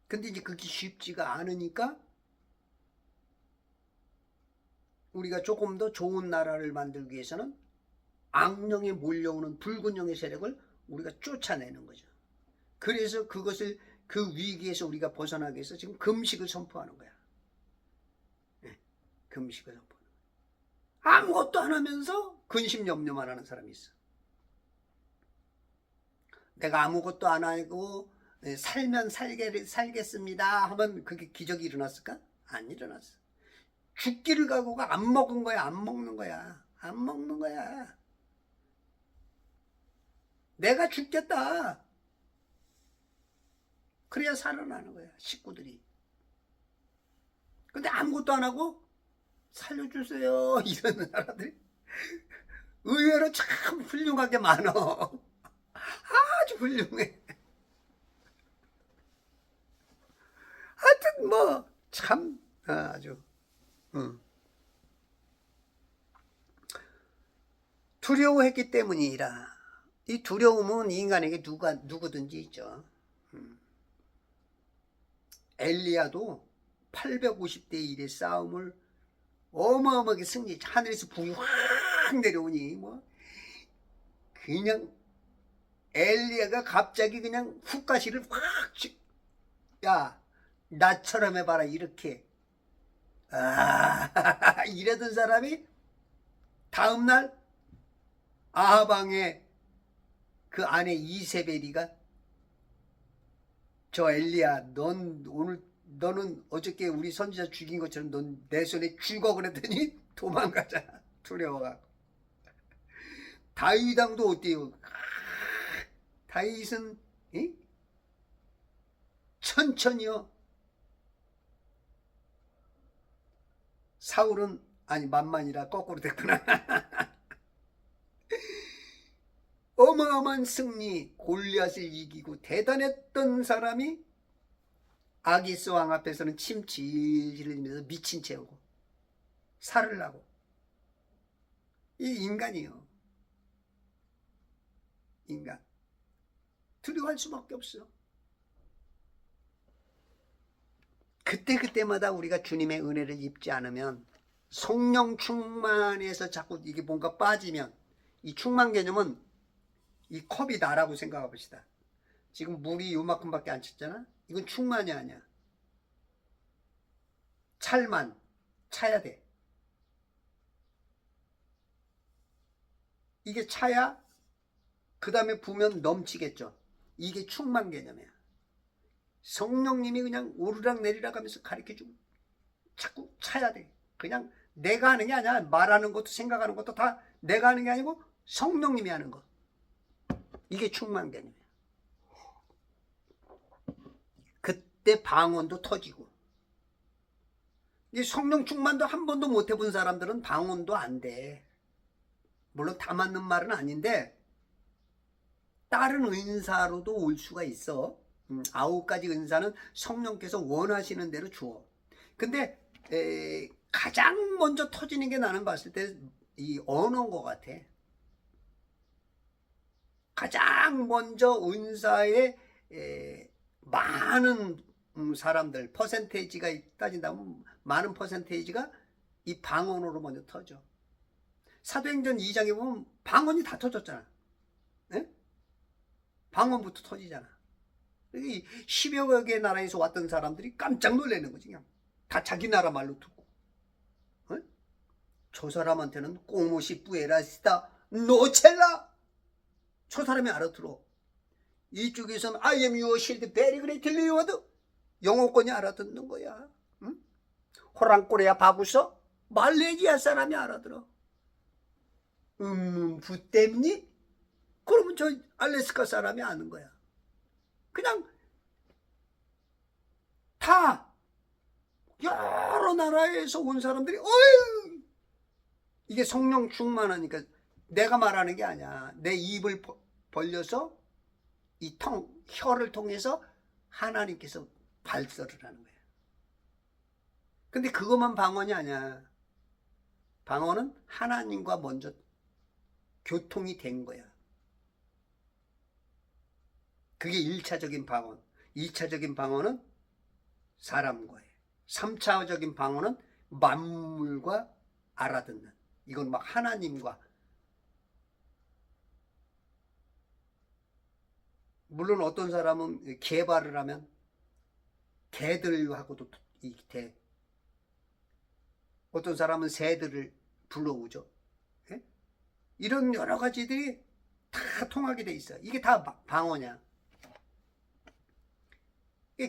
근데 이제 그게 쉽지가 않으니까 우리가 조금 더 좋은 나라를 만들기 위해서는 악령에 몰려오는 붉은 영의 세력을 우리가 쫓아내는 거죠. 그래서 그것을 그 위기에서 우리가 벗어나기 위해서 지금 금식을 선포하는 거야. 금식을 선포하는 거야. 아무것도 안 하면서 근심 염려만 하는 사람이 있어. 내가 아무것도 안 하고 살면 살겠습니다 하면 그게 기적이 일어났을까? 안 일어났어. 죽기를 각오가 안 먹은 거야. 안 먹는 거야. 안 먹는 거야. 내가 죽겠다. 그래야 살아나는 거야. 식구들이. 근데 아무것도 안 하고 살려주세요 이러는 사람들이 의외로 참 훌륭하게 많어. 아주 훌륭해. 하여튼 뭐 참 아주 두려워했기 때문이라. 이 두려움은 인간에게 누구든지 있죠. 엘리야도 850대 1의 싸움을 어마어마하게 승리, 하늘에서 불이 확 내려오니 뭐 그냥 엘리야가 갑자기 그냥 훅가시를 확, 야 나처럼 해봐라 이렇게 이러던 사람이 다음날 아하방의 그 아내 이세벨이가 저 엘리야 너는 어저께 우리 선지자 죽인 것처럼 넌 내 손에 죽어 그랬더니 도망가자. 두려워가지고. 다윗 왕도 어때요? 다윗은 천천히요. 사울은 아니 만만이라 거꾸로 됐구나. 어마어마한 승리, 골리앗을 이기고 대단했던 사람이 아기스 왕 앞에서는 침 질질 흘리면서 미친 채우고 살을 나고. 이 인간이요. 인간. 두려워할 수밖에 없어. 그때마다 우리가 주님의 은혜를 입지 않으면, 성령 충만해서 자꾸 이게 뭔가 빠지면, 이 충만 개념은 이 컵이 나라고 생각해 봅시다. 지금 물이 요만큼밖에 안 찼잖아. 이건 충만이 아니야. 차야 돼. 이게 차야 그 다음에 부으면 넘치겠죠. 이게 충만 개념이야. 성령님이 그냥 오르락 내리락 하면서 가르쳐주고 자꾸 차야 돼. 그냥 내가 하는 게 아니야. 말하는 것도 생각하는 것도 다 내가 하는 게 아니고 성령님이 하는 거. 이게 충만 개념이야. 그때 방언도 터지고. 이 성령 충만도 한 번도 못 해본 사람들은 방언도 안 돼. 물론 다 맞는 말은 아닌데 다른 은사로도 올 수가 있어. 9가지 은사는 성령께서 원하시는 대로 주어. 근데 가장 먼저 터지는 게 나는 봤을 때 이 언어인 것 같아. 가장 먼저 은사에 많은 사람들 퍼센테이지가 따진다면 많은 퍼센테이지가 이 방언으로 먼저 터져. 사도행전 2장에 보면 방언이 다 터졌잖아. 에? 방언부터 터지잖아. 이 10여 개의 나라에서 왔던 사람들이 깜짝 놀라는 거지. 그냥 다 자기 나라 말로 듣고. 어? 저 사람한테는 꼬모시 뿌에라시다 노첼라. 저 사람이 알아들어. 이쪽에서는 I am your shield very greatly reward. 영어권이 알아듣는 거야. 응? 호랑꼬레야 바구서 말레이시아 사람이 알아들어. 부땜니? 그러면 저 알래스카 사람이 아는 거야. 그냥 다 여러 나라에서 온 사람들이 어이! 이게 성령 충만하니까 내가 말하는 게 아니야. 내 입을 벌려서 이 혀를 통해서 하나님께서 발설을 하는 거야. 근데 그것만 방언이 아니야. 방언은 하나님과 먼저 교통이 된 거야. 그게 1차적인 방언. 2차적인 방언은 사람과의. 3차적인 방언은 만물과 알아듣는. 이건 막 하나님과. 물론 어떤 사람은 개발을 하면 개들하고도 돼. 어떤 사람은 새들을 불러오죠. 예? 이런 여러 가지들이 다 통하게 돼 있어. 이게 다 방언이야.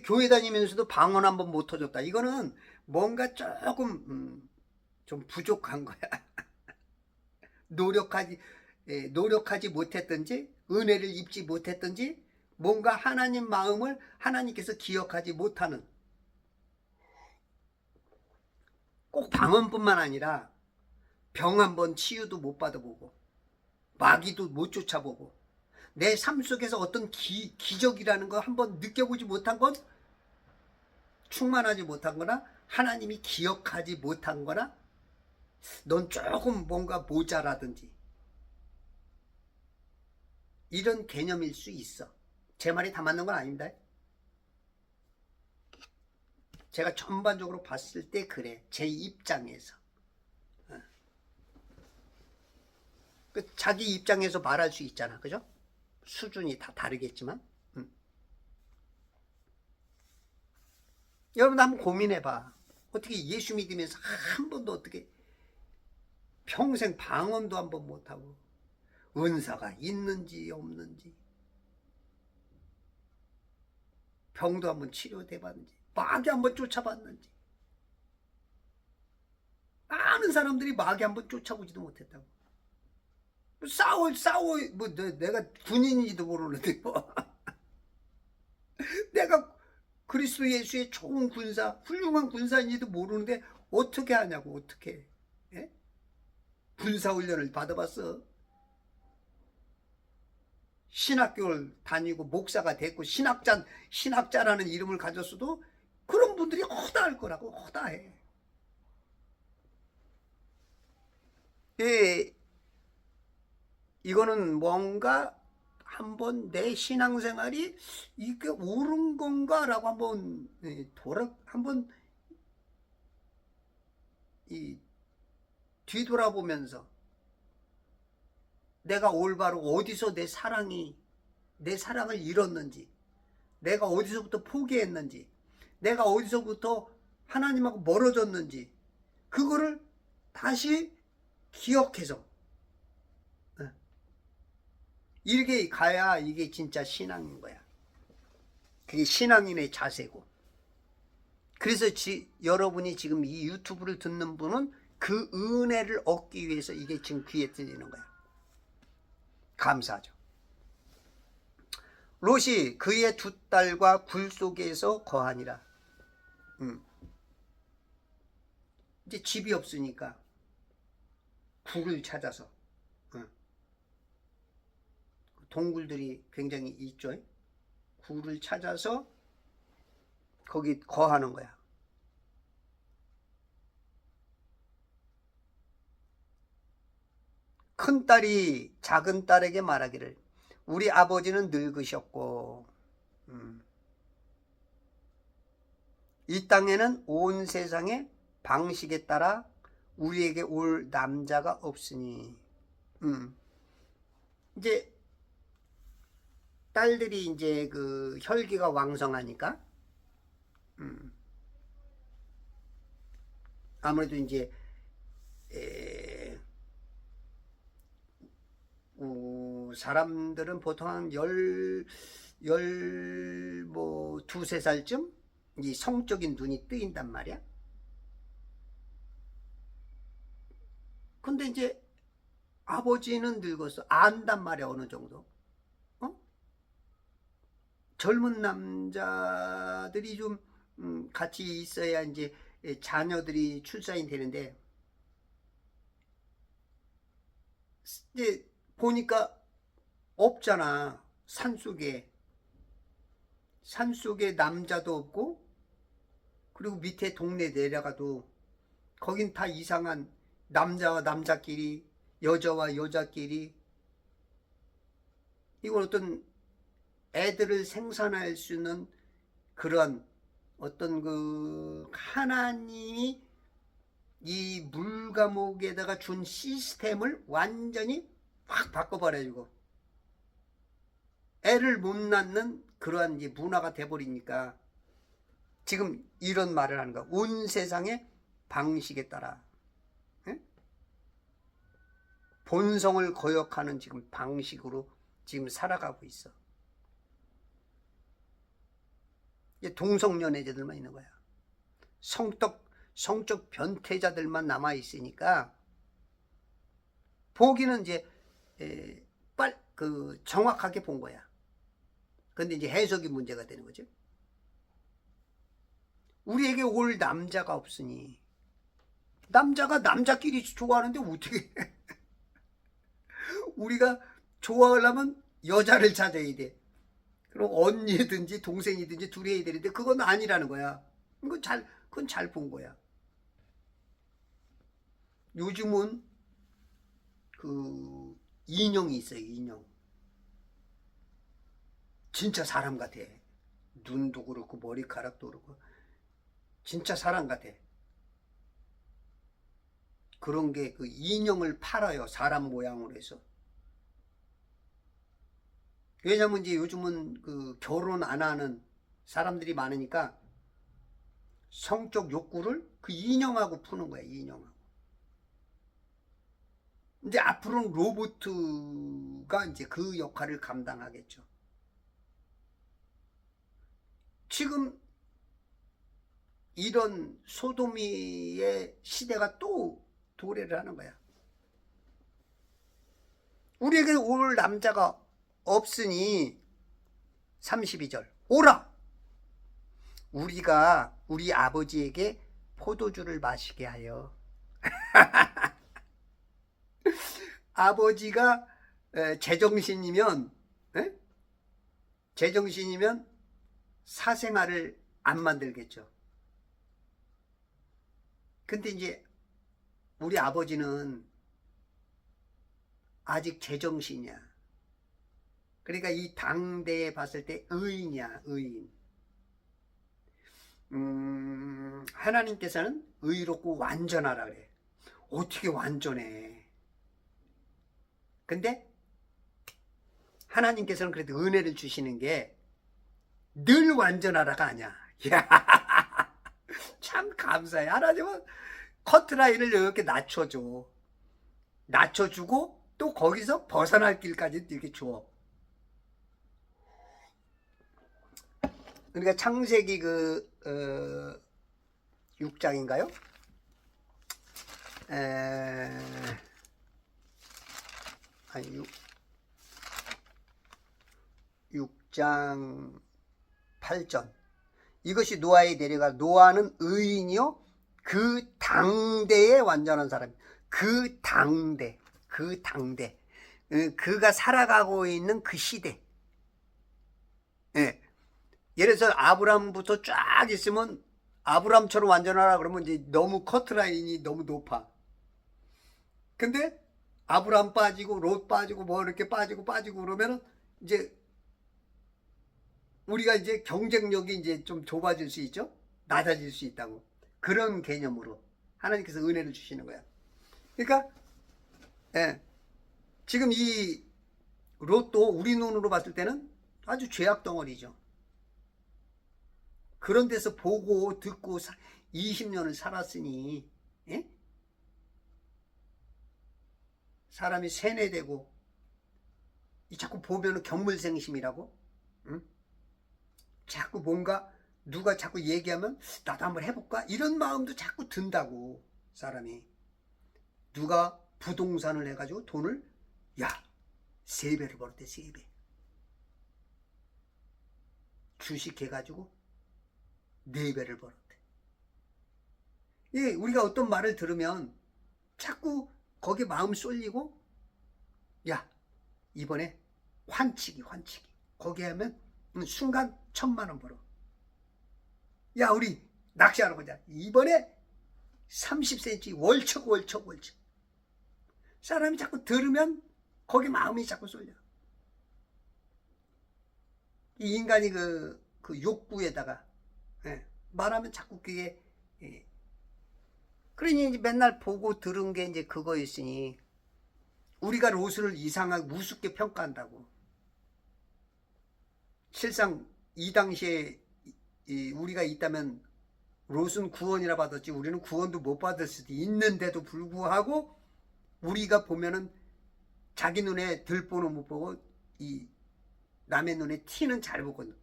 교회 다니면서도 방언 한번 못 터졌다. 이거는 뭔가 조금 좀 부족한 거야. 노력하지 못했든지 은혜를 입지 못했든지 뭔가 하나님 마음을 하나님께서 기억하지 못하는, 꼭 방언뿐만 아니라 병 한번 치유도 못 받아보고 마귀도 못 쫓아보고 내 삶 속에서 어떤 기적이라는 거 한번 느껴보지 못한 건 충만하지 못한 거나 하나님이 기억하지 못한 거나 넌 조금 뭔가 모자라든지 이런 개념일 수 있어. 제 말이 다 맞는 건 아닙니다. 제가 전반적으로 봤을 때 그래. 제 입장에서. 자기 입장에서 말할 수 있잖아. 그죠? 수준이 다 다르겠지만. 여러분 한번 고민해봐. 어떻게 예수 믿으면서 한 번도 어떻게 평생 방언도 한 번 못하고 은사가 있는지 없는지 병도 한번 치료돼 봤는지 마귀 한번 쫓아봤는지 많은 사람들이 마귀 한번 쫓아보지도 못했다고. 싸워 뭐 내가 군인인지도 모르는데 뭐 내가 그리스도 예수의 좋은 군사 훌륭한 군사인지도 모르는데 어떻게 하냐고. 어떻게 예? 군사훈련을 받아봤어. 신학교를 다니고 목사가 됐고 신학자라는 이름을 가졌어도 그런 분들이 허다할 거라고. 허다해. 예, 이거는 뭔가 한번 내 신앙생활이 이게 옳은 건가라고 한번 한번 뒤돌아보면서 내가 올바로 어디서 내 사랑을 잃었는지, 내가 어디서부터 포기했는지, 내가 어디서부터 하나님하고 멀어졌는지 그거를 다시 기억해서 이렇게 가야 이게 진짜 신앙인 거야. 그게 신앙인의 자세고. 그래서 여러분이 지금 이 유튜브를 듣는 분은 그 은혜를 얻기 위해서 이게 지금 귀에 들리는 거야. 감사하죠. 롯이 그의 두 딸과 굴 속에서 거하니라. 이제 집이 없으니까 굴을 찾아서, 동굴들이 굉장히 있죠. 굴을 찾아서 거기 거하는 거야. 큰 딸이 작은 딸에게 말하기를 우리 아버지는 늙으셨고 이 땅에는 온 세상의 방식에 따라 우리에게 올 남자가 없으니. 이제 딸들이 이제 그 혈기가 왕성하니까 아무래도 이제 사람들은 보통 한 뭐 두세 살쯤 이 성적인 눈이 뜨인단 말이야. 근데 이제 아버지는 늙었어. 안단 말이야, 어느 정도. 어? 젊은 남자들이 좀 같이 있어야 이제 자녀들이 출산이 되는데, 이제 보니까 없잖아. 산속에 남자도 없고, 그리고 밑에 동네 내려가도 거긴 다 이상한 남자와 남자끼리, 여자와 여자끼리. 이건 어떤 애들을 생산할 수 있는 그런 어떤 그 하나님이 이 물감옥에다가 준 시스템을 완전히 확 바꿔버려주고 애를 못 낳는 그러한 이제 문화가 돼버리니까 지금 이런 말을 하는 거야. 온 세상의 방식에 따라 본성을 거역하는 지금 방식으로 지금 살아가고 있어. 동성연애자들만 있는 거야. 성적 변태자들만 남아 있으니까 보기는 이제 정확하게 본 거야. 근데 이제 해석이 문제가 되는 거죠. 우리에게 올 남자가 없으니 남자가 남자끼리 좋아하는데 어떻게 우리가 좋아하려면 여자를 찾아야 돼. 그럼 언니든지 동생이든지 둘이 해야 되는데 그건 아니라는 거야. 그건 잘 본 거야. 요즘은 그 인형이 있어요. 인형. 진짜 사람 같아. 눈도 그렇고 머리카락도 그렇고 진짜 사람 같아. 그런 게 그 인형을 팔아요. 사람 모양으로 해서. 왜냐면 이제 요즘은 그 결혼 안 하는 사람들이 많으니까 성적 욕구를 그 인형하고 푸는 거야. 인형하고. 이제 앞으로는 로봇가 이제 그 역할을 감당하겠죠. 지금 이런 소도미의 시대가 또 도래를 하는 거야. 우리에게 올 남자가 없으니 32절 오라. 우리가 우리 아버지에게 포도주를 마시게 하여. 아버지가 제정신이면 사생아를 안 만들겠죠. 근데 이제 우리 아버지는 아직 제정신이야. 그러니까 이 당대에 봤을 때 의인이야. 의인. 하나님께서는 의롭고 완전하라 그래. 어떻게 완전해? 근데 하나님께서는 그래도 은혜를 주시는 게 늘 완전하라가 아니야. 참 감사해. 하나님은 커트라인을 이렇게 낮춰주고 또 거기서 벗어날 길까지 이렇게 줘. 그러니까 창세기 6장인가요? 6장 8절. 이것이 노아에 내려가 노아는 의인이요 그 당대의 완전한 사람. 그 당대 그가 살아가고 있는 그 시대. 예. 예를 들어서 아브람부터 쫙 있으면 아브람처럼 완전하라 그러면 이제 너무 커트라인이 너무 높아. 근데 아브람 빠지고 롯 빠지고 뭐 이렇게 빠지고 그러면은 이제 우리가 이제 경쟁력이 이제 좀 좁아질 수 있죠. 낮아질 수 있다고. 그런 개념으로 하나님께서 은혜를 주시는 거야. 그러니까 지금 이 롯도 우리 눈으로 봤을 때는 아주 죄악 덩어리죠. 그런 데서 보고 듣고 20년을 살았으니, 예? 사람이 세뇌되고 자꾸 보면은 견물생심이라고, 응? 자꾸 뭔가 누가 자꾸 얘기하면 나도 한번 해볼까 이런 마음도 자꾸 든다고. 사람이 누가 부동산을 해가지고 돈을 야 3배를 벌었대. 3배 주식 해가지고 4배를 벌었대. 예, 우리가 어떤 말을 들으면 자꾸 거기에 마음 쏠리고 야 이번에 환치기 거기 하면 순간 1,000만 원 벌어. 야 우리 낚시하러 가자. 이번에 30cm 월척. 사람이 자꾸 들으면 거기 마음이 자꾸 쏠려. 이 인간이 그 욕구에다가, 예, 말하면 자꾸 그게, 예. 그러니 이제 맨날 보고 들은 게 이제 그거였으니 우리가 롯을 이상하게 우습게 평가한다고. 실상 이 당시에 우리가 있다면 롯은 구원이라 받았지 우리는 구원도 못 받을 수도 있는데도 불구하고 우리가 보면은 자기 눈에 들보는 못 보고 이 남의 눈에 티는 잘 보거든.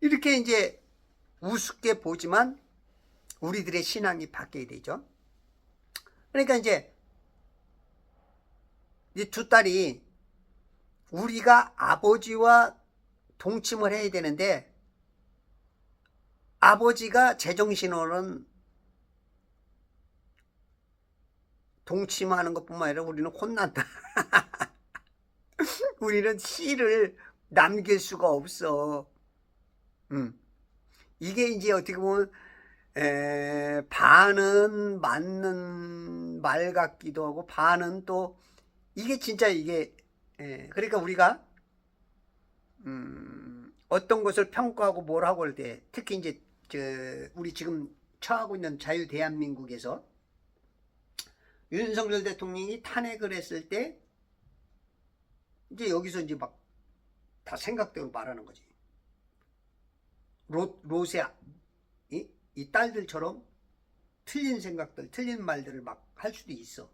이렇게 이제 우습게 보지만 우리들의 신앙이 바뀌어야 되죠. 그러니까 이제 이 두 딸이 우리가 아버지와 동침을 해야 되는데 아버지가 제정신으로는 동침하는 것뿐만 아니라 우리는 혼난다. 우리는 씨를 남길 수가 없어. 이게 이제 어떻게 보면 반은 맞는 말 같기도 하고 반은 또 이게 진짜 이게 그러니까 우리가 어떤 것을 평가하고 뭘 하고 할 때 특히 이제 우리 지금 처하고 있는 자유 대한민국에서 윤석열 대통령이 탄핵을 했을 때 이제 여기서 이제 막 다 생각대로 말하는 거지. 롯의 이 딸들처럼 틀린 생각들, 틀린 말들을 막 할 수도 있어.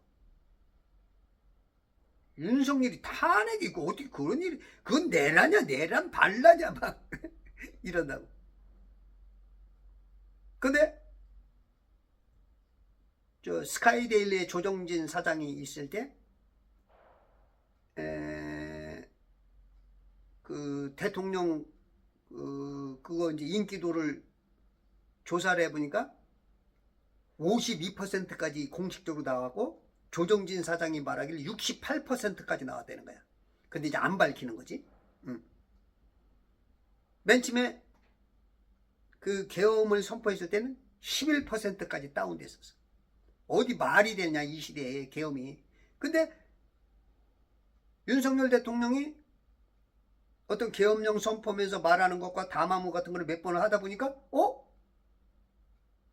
윤석열이 탄핵이고 어떻게 그런 일이, 그건 내라냐 내란 발라냐 막 이런다고. 근데 저 스카이데일리의 조정진 사장이 있을 때 그 대통령 그거 이제 인기도를 조사를 해보니까 52%까지 공식적으로 나왔고 조정진 사장이 말하기를 68%까지 나왔다는 거야. 근데 이제 안 밝히는 거지. 맨 처음에 그 계엄을 선포했을 때는 11%까지 다운됐었어. 어디 말이 되냐 이 시대에 계엄이. 근데 윤석열 대통령이 어떤 계엄령 선포하면서 말하는 것과 담화문 같은 걸 몇 번을 하다 보니까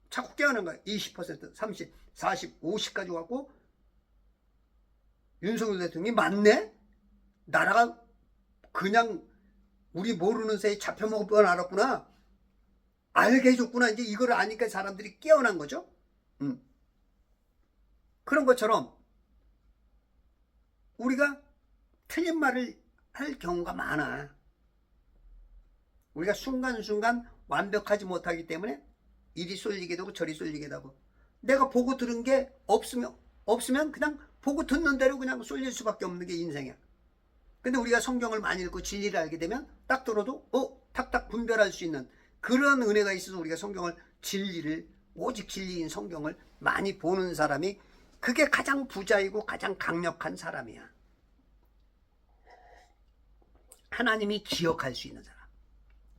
자꾸 깨어난 거야. 20%, 30, 40, 50까지 왔고 윤석열 대통령이 맞네? 나라가 그냥 우리 모르는 새에 잡혀먹을 뻔 알았구나. 알게 해줬구나. 이제 이걸 아니까 사람들이 깨어난 거죠. 그런 것처럼 우리가 틀린 말을 할 경우가 많아. 우리가 순간순간 완벽하지 못하기 때문에 이리 쏠리게 되고 저리 쏠리게 되고 내가 보고 들은 게 없으면 그냥 보고 듣는 대로 그냥 쏠릴 수밖에 없는 게 인생이야. 근데 우리가 성경을 많이 읽고 진리를 알게 되면 딱 들어도 탁탁 분별할 수 있는 그런 은혜가 있어서 우리가 성경을 진리를 오직 진리인 성경을 많이 보는 사람이 그게 가장 부자이고 가장 강력한 사람이야. 하나님이 기억할 수 있는 사람.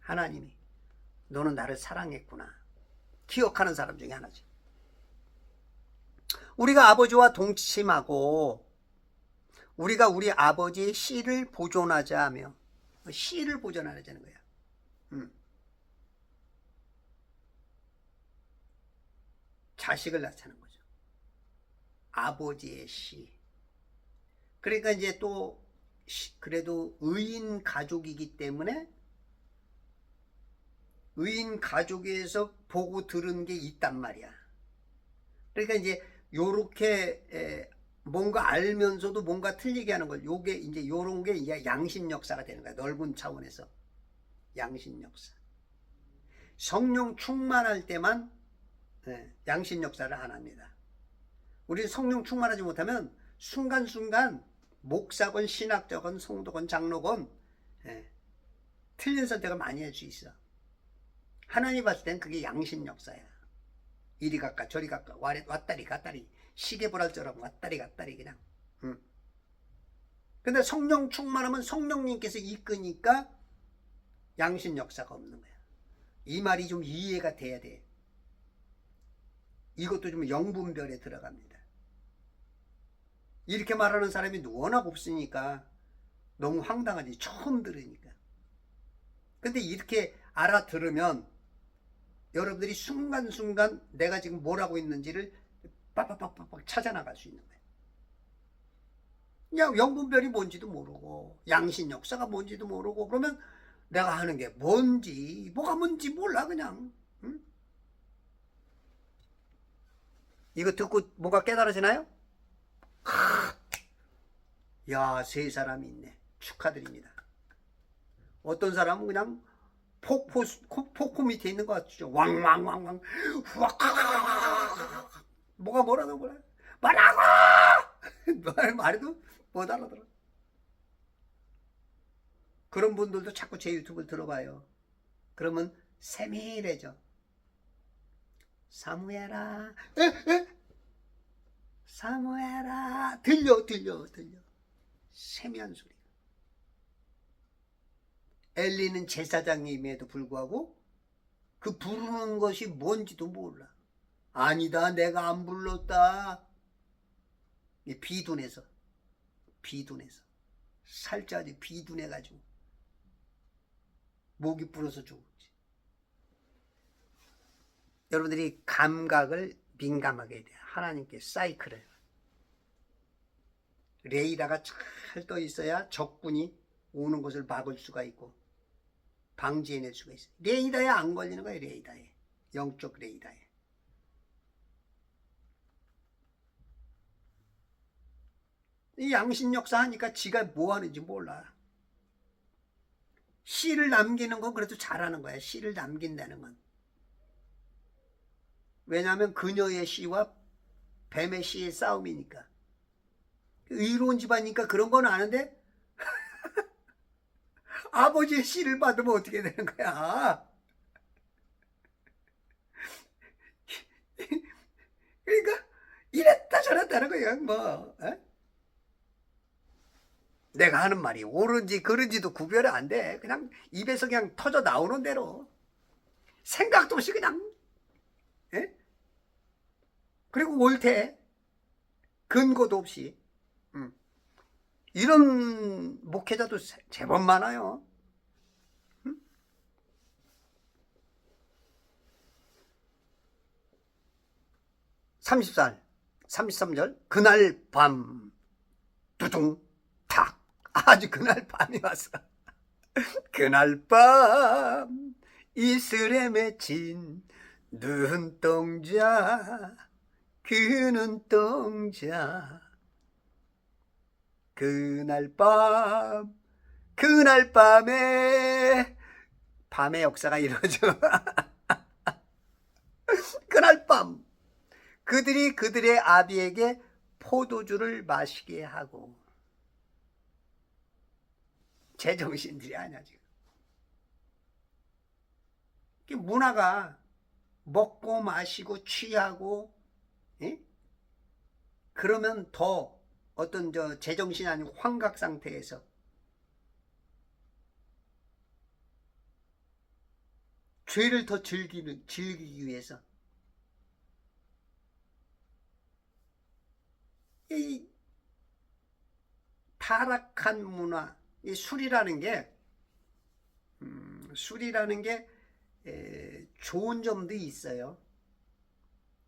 하나님이 너는 나를 사랑했구나. 기억하는 사람 중에 하나지. 우리가 아버지와 동침하고 우리가 우리 아버지의 씨를 보존하자 하며 씨를 보존하자는 거야. 자식을 낳자는 거죠. 아버지의 씨. 그러니까 이제 또 그래도 의인 가족이기 때문에 의인 가족에서 보고 들은 게 있단 말이야. 그러니까 이제 요렇게 뭔가 알면서도 뭔가 틀리게 하는 걸, 요게 이제 요런 게 이제 양신 역사가 되는 거야. 넓은 차원에서 양신 역사. 성령 충만할 때만 양신 역사를 안 합니다. 우리는 성령 충만하지 못하면 순간순간 목사건 신학자건 성도건 장로건 틀린 선택을 많이 할 수 있어. 하나님 봤을 땐 그게 양신 역사야. 이리 갈까 저리 갈까 왔다리 갔다리 시계 보랄처럼 왔다리 갔다리 그냥. 근데 성령 충만하면 성령님께서 이끄니까 양신 역사가 없는 거야. 이 말이 좀 이해가 돼야 돼. 이것도 좀 영분별에 들어갑니다. 이렇게 말하는 사람이 워낙 없으니까 너무 황당하지, 처음 들으니까. 근데 이렇게 알아들으면 여러분들이 순간순간 내가 지금 뭘 하고 있는지를 빡빡빡빡 찾아나갈 수 있는 거예요. 그냥 영분별이 뭔지도 모르고 양신 역사가 뭔지도 모르고 그러면 내가 하는 게 뭔지 뭐가 뭔지 몰라 그냥. 응? 이거 듣고 뭔가 깨달아지나요? 야, 세 사람이 있네. 축하드립니다. 어떤 사람은 그냥 폭포 밑에 있는 것 같죠. 왕왕왕왕 뭐가 뭐라도 몰라. 말하고 말해도 못 알아들어. 그런 분들도 자꾸 제 유튜브를 들어봐요. 그러면 세밀해져. 사무엘아, 사무엘아, 들려. 세미한 소리. 엘리는 제사장임에도 불구하고 그 부르는 것이 뭔지도 몰라. 아니다, 내가 안 불렀다. 비둔해서 살짝이 비둔해가지고 목이 불어서 죽었지. 여러분들이 감각을 민감하게 해야 돼요. 하나님께 사이클을. 레이더가 잘 떠 있어야 적군이 오는 것을 막을 수가 있고 방지해낼 수가 있어요. 레이더에 안 걸리는 거예요. 레이더에. 영적 레이더에. 이 양신 역사 하니까 지가 뭐 하는지 몰라. 씨를 남기는 건 그래도 잘하는 거야. 씨를 남긴다는 건. 왜냐하면 그녀의 씨와 뱀의 씨의 싸움이니까. 의로운 집안이니까 그런 건 아는데 아버지의 씨를 받으면 어떻게 되는 거야? 그러니까 이랬다 저랬다 하는 거야. 뭐 내가 하는 말이 옳은지 그른지도 구별이 안 돼. 그냥 입에서 그냥 터져 나오는 대로 생각도 없이 그냥 그리고 옳대. 근거도 없이. 이런 목회자도 제법 많아요. 30살 33절 그날 밤 두둥 탁 아주 그날 밤이 왔어. 그날 밤 이슬에 맺힌 눈동자 그 눈동자 그날 밤에 밤의 역사가 이루어져. 그날 밤 그들이 그들의 아비에게 포도주를 마시게 하고. 제정신들이 아니야 지금. 문화가 먹고 마시고 취하고 그러면 더 어떤 제정신이 아닌 환각 상태에서 죄를 더 즐기기 위해서 이 타락한 문화, 이 술이라는 게 좋은 점도 있어요.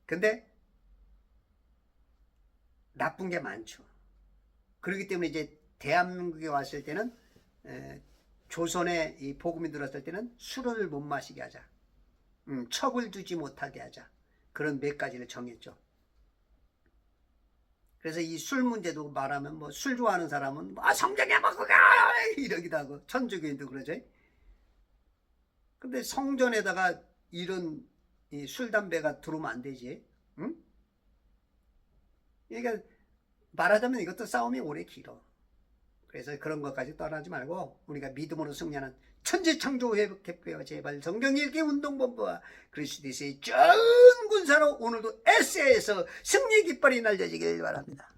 근데 나쁜 게 많죠. 그렇기 때문에 이제 대한민국에 왔을 때는 조선에 이 복음이 들었을 때는 술을 못 마시게 하자. 첩을 두지 못하게 하자. 그런 몇 가지를 정했죠. 그래서 이 술 문제도 말하면 뭐 술 좋아하는 사람은 성전에 먹고 가 이러기도 하고 천주교인도 그러죠. 근데 성전에다가 이런 술 담배가 들어오면 안 되지. 응? 그러니까 말하자면 이것도 싸움이 오래 길어. 그래서 그런 것까지 떠나지 말고 우리가 믿음으로 승리하는 천지창조회복협회와 제발 성경읽기 운동본부와 그리스도의 좋은 군사로 오늘도 에세이에서 승리 깃발이 날려지길 바랍니다.